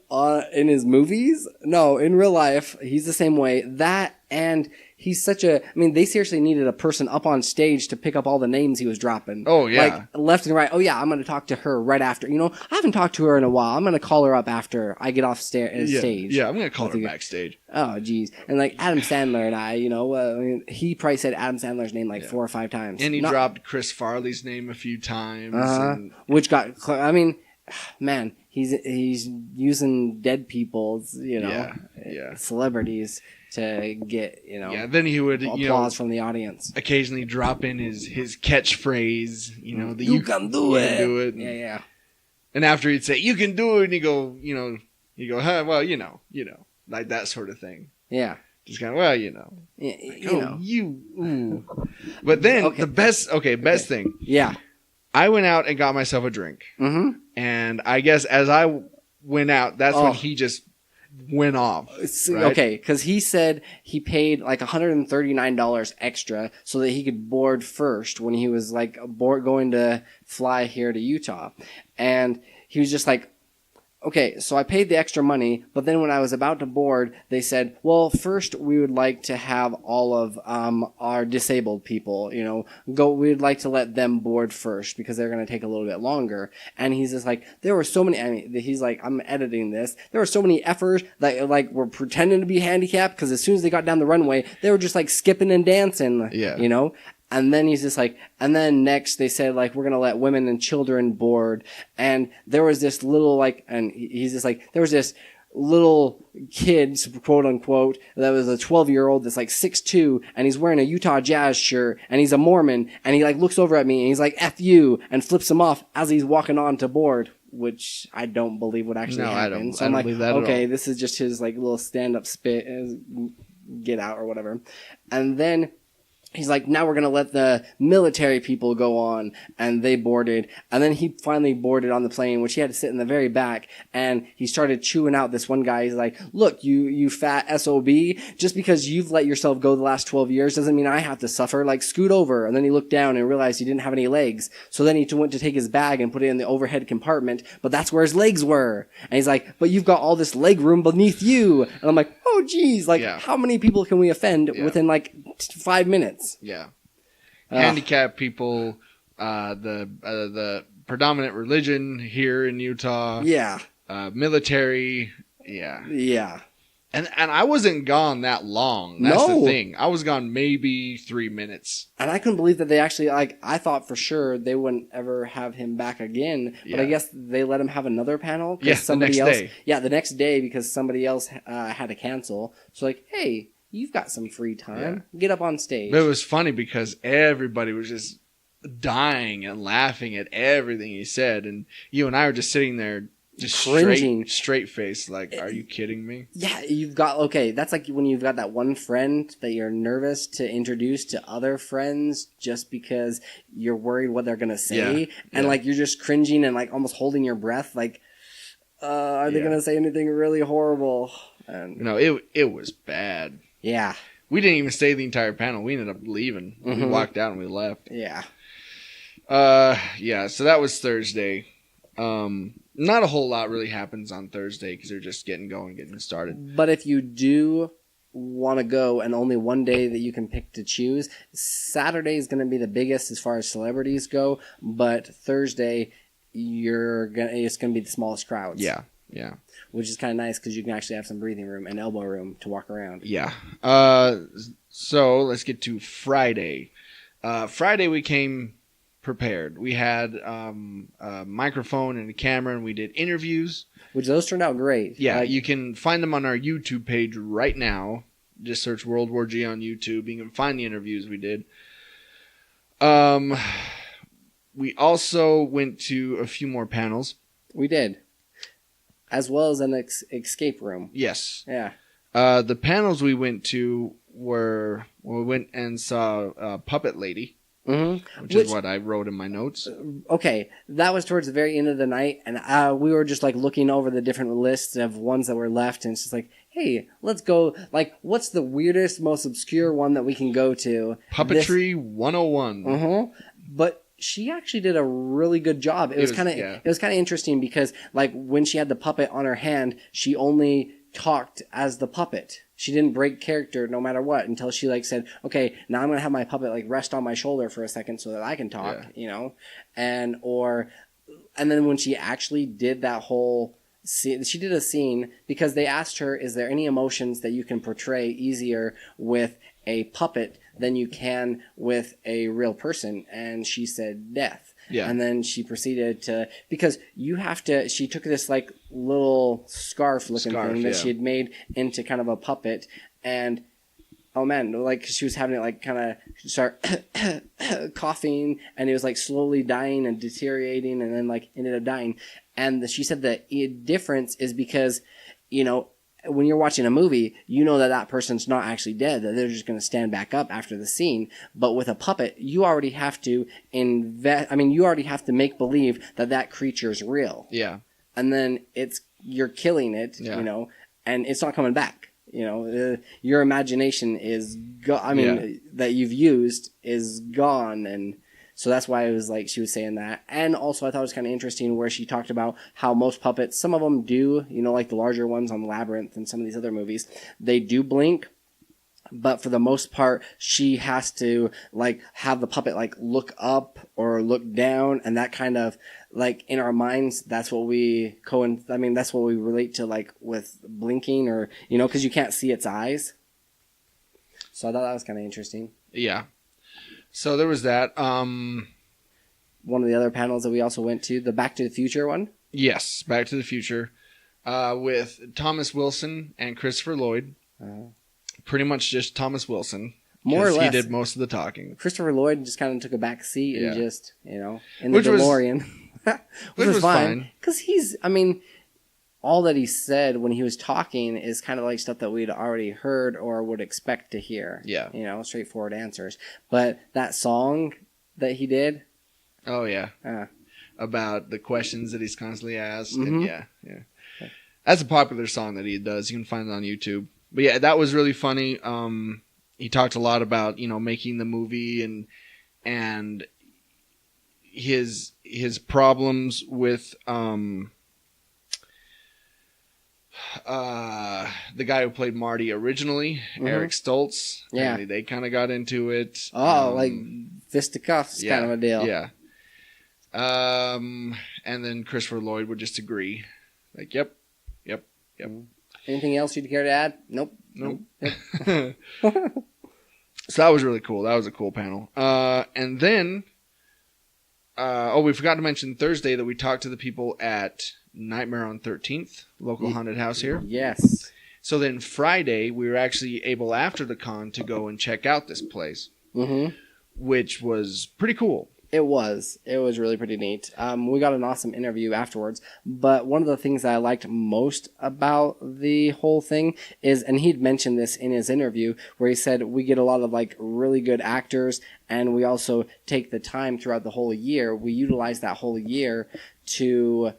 in his movies? No, in real life, he's the same way. That, and he's they seriously needed a person up on stage to pick up all the names he was dropping. Oh, yeah. Left and right. Oh, yeah, I'm going to talk to her right after. I haven't talked to her in a while. I'm going to call her up after I get off stage. Yeah, I'm going to call her backstage. Oh, geez. And Adam Sandler and I, he probably said Adam Sandler's name 4 or 5 times. And he dropped Chris Farley's name a few times. Which got, man, he's using dead people's, celebrities to get, then he would, applause from the audience. Occasionally drop in his catchphrase, the you can do it. Yeah. And after he'd say, you can do it, and you go, huh, well, like that sort of thing. Yeah. Just kind of, well, ooh. But then the best thing. Yeah. I went out and got myself a drink. Mm-hmm. And I guess as I went out, that's when he just went off. Right? Okay, because he said he paid $139 extra so that he could board first when he was going to fly here to Utah. And he was just like, okay, so I paid the extra money, but then when I was about to board, they said, well, first we would like to have all of our disabled people, we'd like to let them board first because they're going to take a little bit longer. And he's just like, there were so many, he's like, I'm editing this. There were so many effers that like were pretending to be handicapped because as soon as they got down the runway, they were just like skipping and dancing, And then he's just like, and then next they said, like, we're going to let women and children board. And there was this little, like, and he's just like, there was this little kid, quote unquote, that was a 12-year-old that's like 6'2", and he's wearing a Utah Jazz shirt, and he's a Mormon, and he like looks over at me, and he's like, F you, and flips him off as he's walking on to board, which I don't believe would actually happen. So I'm like, okay, this is just his like little stand-up spit, get out or whatever. And then he's like, now we're going to let the military people go on. And they boarded. And then he finally boarded on the plane, which he had to sit in the very back. And he started chewing out this one guy. He's like, look, you fat SOB, just because you've let yourself go the last 12 years doesn't mean I have to suffer. Like, scoot over. And then he looked down and realized he didn't have any legs. So then he went to take his bag and put it in the overhead compartment. But that's where his legs were. And he's like, but you've got all this leg room beneath you. And I'm like, oh, geez. Like, how many people can we offend within like 5 minutes? Yeah. Handicapped people, the predominant religion here in Utah. Yeah. Military. Yeah. Yeah. And I wasn't gone that long. That's the thing. I was gone maybe 3 minutes. And I couldn't believe that they actually, like, I thought for sure they wouldn't ever have him back again. But I guess they let him have another panel. Yeah, somebody the next else, day. Yeah, the next day because somebody else had to cancel. So like, hey, you've got some free time. Yeah. Get up on stage. But it was funny because everybody was just dying and laughing at everything he said. And you and I were just sitting there just cringing. Straight face, like, are you kidding me? Yeah, that's like when you've got that one friend that you're nervous to introduce to other friends just because you're worried what they're going to say. Yeah. And like you're just cringing and like almost holding your breath like, are they going to say anything really horrible? And it was bad. Yeah. We didn't even stay the entire panel. We ended up leaving. Mm-hmm. We walked out and we left. Yeah. So that was Thursday. Not a whole lot really happens on Thursday because they're just getting started. But if you do want to go and only one day that you can pick to choose, Saturday is going to be the biggest as far as celebrities go, but Thursday it's going to be the smallest crowds. Yeah. Yeah. Which is kind of nice because you can actually have some breathing room and elbow room to walk around. Yeah. So let's get to Friday. Friday we came prepared. We had a microphone and a camera, and we did interviews. Which those turned out great. Yeah, you can find them on our YouTube page right now. Just search World War G on YouTube. You can find the interviews we did. We also went to a few more panels. We did. As well as an escape room. Yes. Yeah. The panels we went to were, we went and saw Puppet Lady, which is what I wrote in my notes. Okay, that was towards the very end of the night, and we were just like looking over the different lists of ones that were left, and it's just like, hey, let's go, like, what's the weirdest, most obscure one that we can go to? Puppetry 101. But she actually did a really good job. It was kind of interesting because like when she had the puppet on her hand, she only talked as the puppet. She didn't break character no matter what until she like said, okay, now I'm going to have my puppet like rest on my shoulder for a second so that I can talk, and then when she actually did that whole scene, she did a scene because they asked her, is there any emotions that you can portray easier with a puppet than you can with a real person? And she said death. Yeah. And then she proceeded to, because you have to, she took this like little scarf looking thing that she had made into kind of a puppet, and oh man, like she was having it like kind of start coughing, and it was like slowly dying and deteriorating, and then like ended up dying. And she said the difference is because, when you're watching a movie, you know that person's not actually dead, that they're just going to stand back up after the scene. But with a puppet, you already have to you already have to make believe that creature's real. Yeah. And then you're killing it, and it's not coming back. Your imagination is that you've used is gone. And So that's why it was like she was saying that. And also I thought it was kind of interesting where she talked about how most puppets, some of them do, you know, like the larger ones on Labyrinth and some of these other movies, they do blink. But for the most part, she has to like have the puppet like look up or look down, and that kind of like in our minds, that's what we that's what we relate to like with blinking, or you know, because you can't see its eyes. So I thought that was kind of interesting. Yeah. So there was that. One of the other panels that we also went to, the Back to the Future one. Yes, Back to the Future, with Thomas Wilson and Christopher Lloyd. Pretty much just Thomas Wilson. More or less. He did most of the talking. Christopher Lloyd just kind of took a back seat and just, you know, in Which the DeLorean. Which was fine. Because he's, I mean, all that he said when he was talking is kind of like stuff that we'd already heard or would expect to hear. Yeah. You know, straightforward answers. But that song that he did. Oh, yeah. About the questions that he's constantly asked. Mm-hmm. And yeah. That's a popular song that he does. You can find it on YouTube. But yeah, that was really funny. He talked a lot about, you know, making the movie and his problems with the guy who played Marty originally, Eric Stoltz. Yeah. And they kind of got into it. Like fisticuffs kind of a deal. Yeah. And then Christopher Lloyd would just agree. Like, yep. Anything else you'd care to add? Nope. So that was really cool. That was a cool panel. And then, we forgot to mention Thursday that we talked to the people at Nightmare on 13th, local haunted house here. Yes. So then Friday, we were actually able, after the con, to go and check out this place, which was pretty cool. It was really pretty neat. We got an awesome interview afterwards, but one of the things that I liked most about the whole thing is, and he'd mentioned this in his interview, where he said we get a lot of like really good actors, and we also take the time throughout the whole year. We utilize that whole year to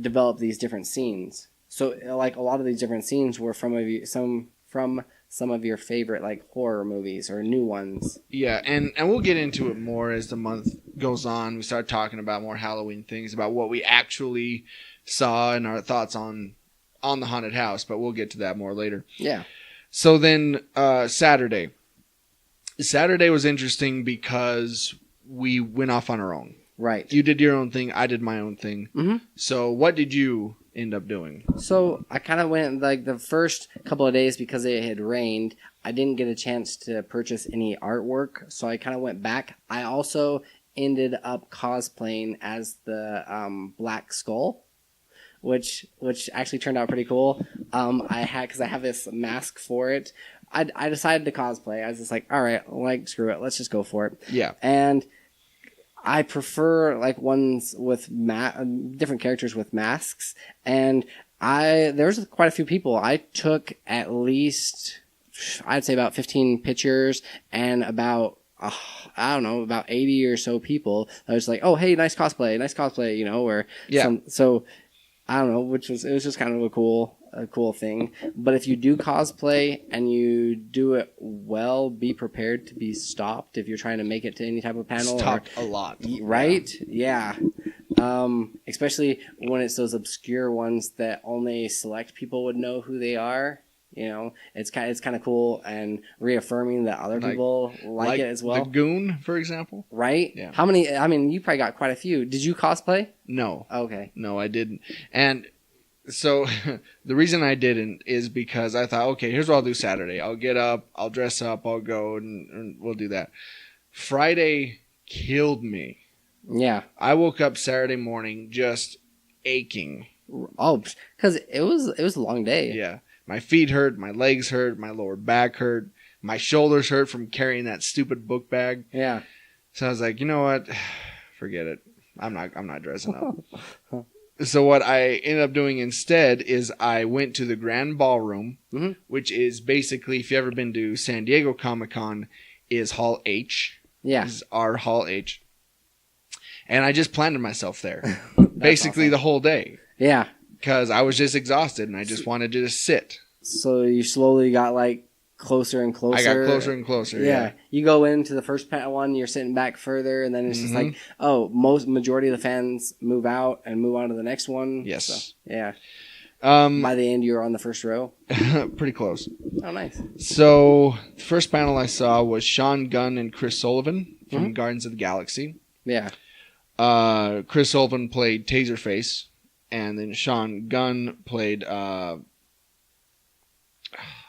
develop these different scenes. So like a lot of these different scenes were from some of your favorite like horror movies or new ones. Yeah, and we'll get into it more as the month goes on. We start talking about more Halloween things, about what we actually saw and our thoughts on the haunted house, but we'll get to that more later. Yeah. So then Saturday was interesting because we went off on our own. Right. You did your own thing, I did my own thing. Mm-hmm. So what did you end up doing? So I kind of went like the first couple of days because it had rained. I didn't get a chance to purchase any artwork, so I kind of went back. I also ended up cosplaying as the Black Skull, which actually turned out pretty cool. Because I have this mask for it. I decided to cosplay. I was just like, all right, like screw it, let's just go for it. Yeah. And I prefer like ones with different characters with masks, and there's quite a few people. I took at least, I'd say about 15 pictures, and about about 80 or so people. I was like, oh hey, nice cosplay, you know, or so I don't know, it was just kind of a cool thing. But if you do cosplay and you do it well, be prepared to be stopped if you're trying to make it to any type of panel. Stopped a lot. Right? Yeah. Especially when it's those obscure ones that only select people would know who they are. You know, it's kind of cool and reaffirming that other people like it as well. The Goon, for example. Right? Yeah. How many? I mean, you probably got quite a few. Did you cosplay? No. Okay. No, I didn't. And so the reason I didn't is because I thought, okay, here's what I'll do Saturday. I'll get up, I'll dress up, I'll go, and we'll do that. Friday killed me. Yeah. I woke up Saturday morning just aching. Oh, because it was a long day. Yeah. My feet hurt, my legs hurt, my lower back hurt, my shoulders hurt from carrying that stupid book bag. Yeah. So I was like, you know what? Forget it. I'm not dressing up. So what I ended up doing instead is I went to the Grand Ballroom, which is basically, if you've ever been to San Diego Comic-Con, is Hall H. Yeah. Is our Hall H. And I just planted myself there. Basically awesome. The whole day. Yeah. Because I was just exhausted and I just wanted to just sit. So you slowly got like closer and closer. I got closer and closer. Yeah. You go into the first one, you're sitting back further, and then it's just like, majority of the fans move out and move on to the next one. Yes. So, yeah. By the end, you were on the first row. Pretty close. Oh, nice. So the first panel I saw was Sean Gunn and Chris Sullivan from Guardians of the Galaxy. Yeah. Chris Sullivan played Taserface, and then Sean Gunn played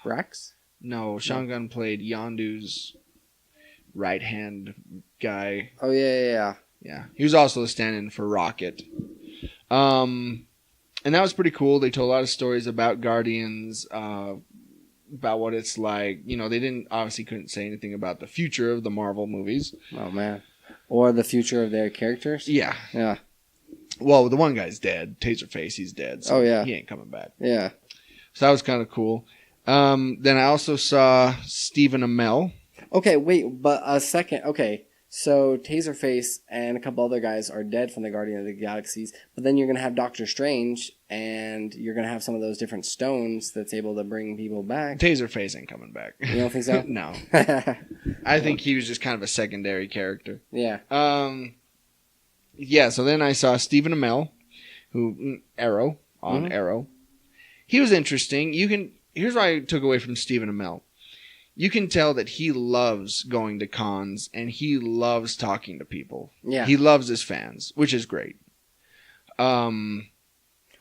Rex? No, Sean Gunn played Yondu's right hand guy. Oh yeah. Yeah. He was also the stand-in for Rocket. And that was pretty cool. They told a lot of stories about Guardians, about what it's like. You know, they couldn't say anything about the future of the Marvel movies. Oh man. Or the future of their characters? Yeah. Yeah. Well, the one guy's dead. Taserface, he's dead. So he ain't coming back. Yeah. So that was kind of cool. Then I also saw Stephen Amell. Okay, wait, but a second. Okay, so Taserface and a couple other guys are dead from the Guardian of the Galaxies, but then you're going to have Doctor Strange, and you're going to have some of those different stones that's able to bring people back. Taserface ain't coming back. You don't think so? No. I think he was just kind of a secondary character. Yeah. Yeah, so then I saw Stephen Amell, who, Arrow, on Arrow. He was interesting. Here's what I took away from Stephen Amell. You can tell that he loves going to cons and he loves talking to people. Yeah. He loves his fans, which is great.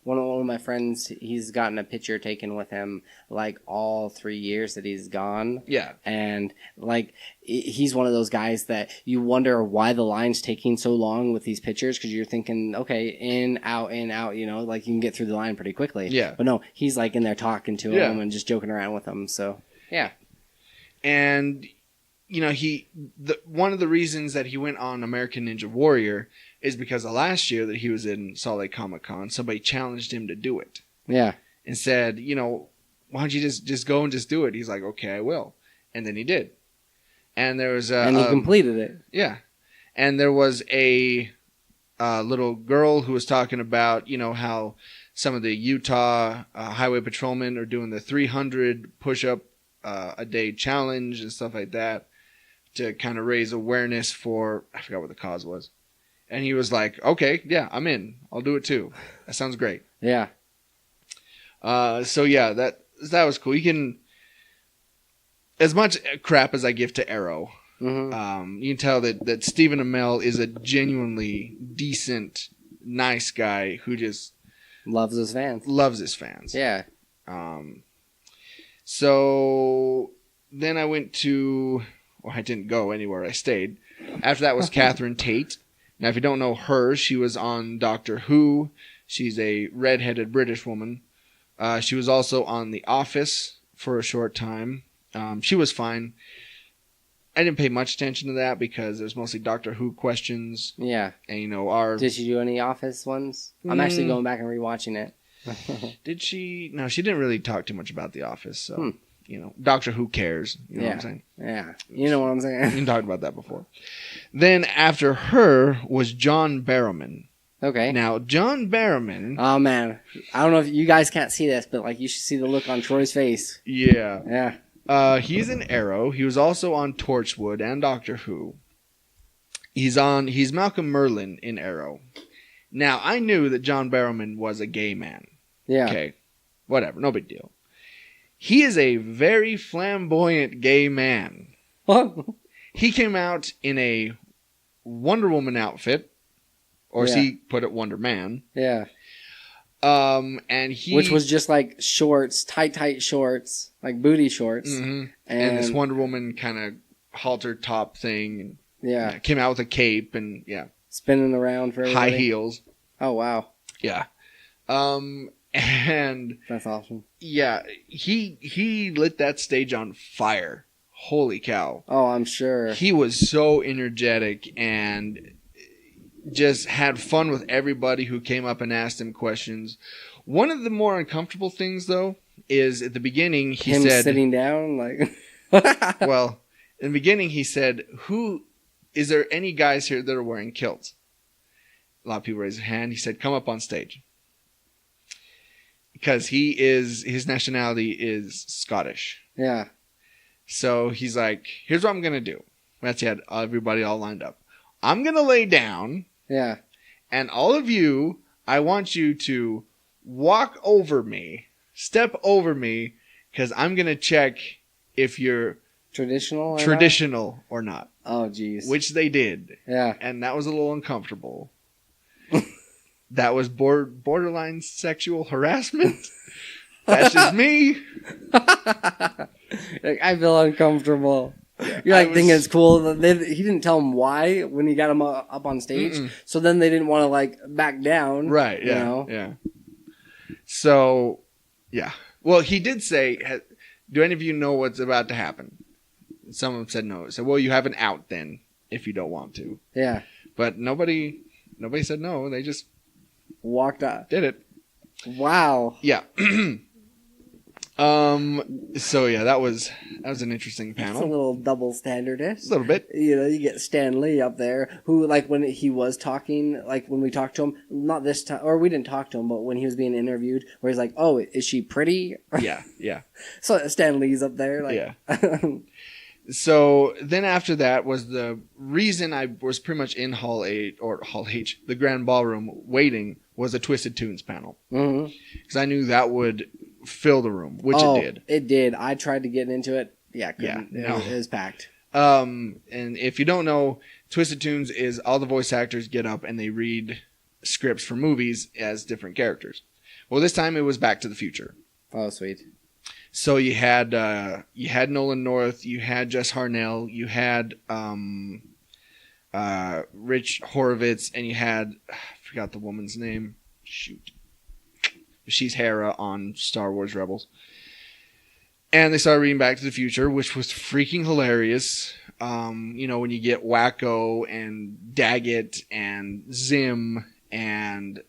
One of my friends, he's gotten a picture taken with him like all 3 years that he's gone. Yeah. And like he's one of those guys that you wonder why the line's taking so long with these pictures, because you're thinking, okay, in, out, you know, like you can get through the line pretty quickly. Yeah. But no, he's like in there talking to him and just joking around with him. So, yeah. And, you know, one of the reasons that he went on American Ninja Warrior is because of last year that he was in Salt Lake Comic Con, somebody challenged him to do it. Yeah. And said, you know, why don't you just go and just do it? He's like, okay, I will. And then he did. And there was and he completed it. Yeah. And there was a little girl who was talking about, you know, how some of the Utah highway patrolmen are doing the 300 push-up a day challenge and stuff like that to kind of raise awareness for, I forgot what the cause was. And he was like, okay, yeah, I'm in. I'll do it too. That sounds great. Yeah. So yeah, that was cool. You can, as much crap as I give to Arrow, you can tell that Stephen Amell is a genuinely decent, nice guy who just loves his fans. Yeah. So then I went to, well, I didn't go anywhere. I stayed. After that was Catherine Tate. Now, if you don't know her, she was on Doctor Who. She's a redheaded British woman. She was also on The Office for a short time. She was fine. I didn't pay much attention to that because it was mostly Doctor Who questions. Yeah. And, you know, Did she do any Office ones? I'm actually going back and rewatching it. Did she? No, she didn't really talk too much about The Office. So, you know, Doctor Who cares. You know what I'm saying? Yeah. You know what I'm saying? We talked about that before. Then after her was John Barrowman. Okay. Now, John Barrowman. Oh, man. I don't know if you guys can't see this, but like you should see the look on Troy's face. Yeah. Yeah. He's in Arrow. He was also on Torchwood and Doctor Who. He's Malcolm Merlin in Arrow. Now, I knew that John Barrowman was a gay man. Yeah. Okay. Whatever. No big deal. He is a very flamboyant gay man. He came out in a Wonder Woman outfit. Or as he put it, Wonder Man. Yeah. And he... Which was just like shorts, tight shorts, like booty shorts. Mm-hmm. And this Wonder Woman kind of halter top thing. And, came out with a cape and, spinning around for everybody. High heels. Oh, wow. Yeah. And... That's awesome. Yeah. He lit that stage on fire. Holy cow. Oh, I'm sure. He was so energetic and just had fun with everybody who came up and asked him questions. One of the more uncomfortable things, though, is at the beginning he Him said... sitting down? Like... Well, in the beginning he said, is there any guys here that are wearing kilts? A lot of people raised their hand. He said, come up on stage. Because his nationality is Scottish. Yeah. So he's like, here's what I'm going to do. That's had everybody all lined up. I'm going to lay down. Yeah. And all of you, I want you to walk over me, step over me, because I'm going to check if you're traditional or not. Oh, geez. Which they did. Yeah. And that was a little uncomfortable. That was borderline sexual harassment. That's just me. Like, I feel uncomfortable. You're like thinking it's cool. He didn't tell him why when he got him up on stage. Mm-mm. So then they didn't want to like back down. Right. Yeah. You know? Yeah. So, yeah. Well, he did say, do any of you know what's about to happen? Someone said no. So, well, you have an out then if you don't want to. Yeah. But nobody said no. They just walked up. Did it. Wow. Yeah. So yeah, that was an interesting panel. It's a little double standardish. A little bit. You know, you get Stan Lee up there, who like when he was talking, like when we talked to him, not this time, or we didn't talk to him, but when he was being interviewed, where he's like, "Oh, is she pretty?" Yeah, yeah. So Stan Lee's up there, like. Yeah. So then after that was the reason I was pretty much in Hall H, the Grand Ballroom, waiting, was a Twisted Toonz panel. Because I knew that would fill the room, which it did. It did. I tried to get into it. Yeah, couldn't. Yeah, no. It was packed. And if you don't know, Twisted Toonz is all the voice actors get up and they read scripts for movies as different characters. Well, this time it was Back to the Future. Oh, sweet. So you had Nolan North, you had Jess Harnell, you had Rich Horowitz, and you had, I forgot the woman's name. Shoot. She's Hera on Star Wars Rebels. And they started reading Back to the Future, which was freaking hilarious. You know, when you get Wacko and Daggett and Zim and,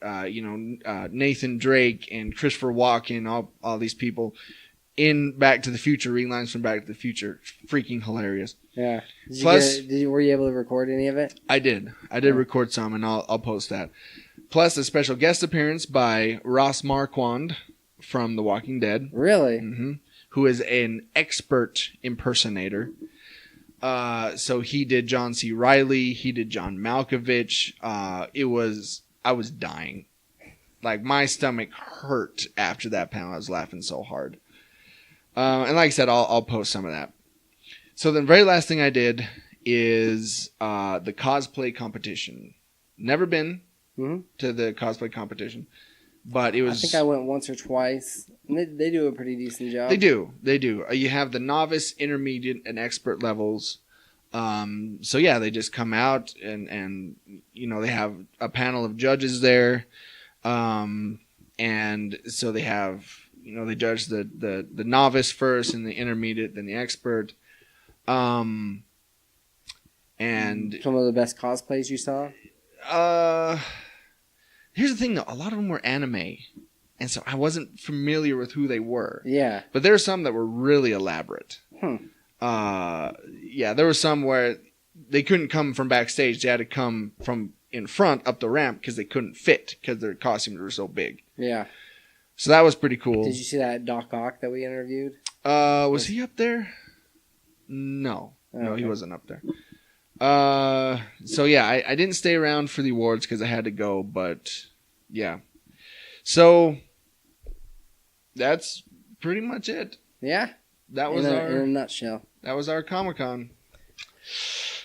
Nathan Drake and Christopher Walken, all these people in Back to the Future, reading lines from Back to the Future. Freaking hilarious. Yeah. Plus, were you able to record any of it? I did. I did record some, and I'll post that. Plus a special guest appearance by Ross Marquand from The Walking Dead. Really? Mm-hmm. Who is an expert impersonator. So he did John C. Reilly. He did John Malkovich. I was dying. Like, my stomach hurt after that panel. I was laughing so hard. And like I said, I'll post some of that. So the very last thing I did is the cosplay competition. Never been to the cosplay competition, but it was. I think I went once or twice. And they do a pretty decent job. They do. You have the novice, intermediate, and expert levels. So yeah, they just come out and they have a panel of judges there, and so they have. They judge the novice first, and the intermediate, then the expert. And some of the best cosplays you saw? Here's the thing, though. A lot of them were anime, and so I wasn't familiar with who they were. Yeah. But there were some that were really elaborate. Yeah, there were some where they couldn't come from backstage. They had to come from in front up the ramp because they couldn't fit because their costumes were so big. Yeah. So that was pretty cool. Did you see that Doc Ock that we interviewed? Was he up there? No. No, he wasn't up there. So yeah, I didn't stay around for the awards because I had to go, but yeah. So that's pretty much it. Yeah. That was in a nutshell. That was our Comic-Con.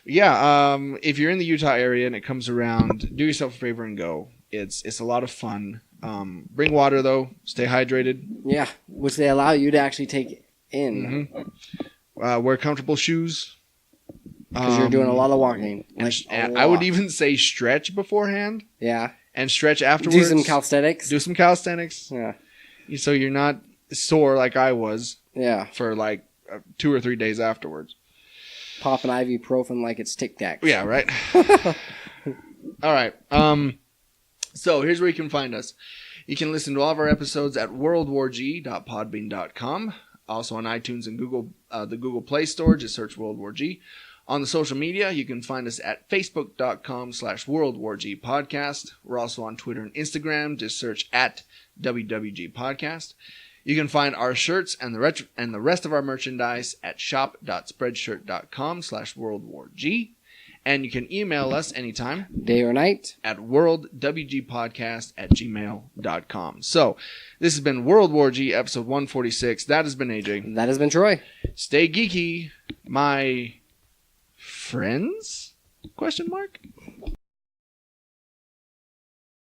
Yeah, if you're in the Utah area and it comes around, do yourself a favor and go. It's a lot of fun. Bring water though. Stay hydrated. Yeah, which they allow you to actually take in. Mm-hmm. Wear comfortable shoes. Because you're doing a lot of walking. And I would even say stretch beforehand. Yeah. And stretch afterwards. Do some calisthenics. Yeah. So you're not sore like I was. Yeah. For like 2 or 3 days afterwards. Pop an ibuprofen like it's Tic Tacs. Yeah, right. All right. So here's where you can find us. You can listen to all of our episodes at worldwarg.podbean.com. Also on iTunes and Google, the Google Play Store. Just search World War G. On the social media, you can find us at facebook.com/WorldWarG podcast. We're also on Twitter and Instagram. Just search at WWG Podcast. You can find our shirts and the rest of our merchandise at shop.spreadshirt.com/worldwarg. And you can email us anytime, day or night, at worldwgpodcast@gmail.com. So, this has been World War G, episode 146. That has been AJ. That has been Troy. Stay geeky, my friends? Question mark?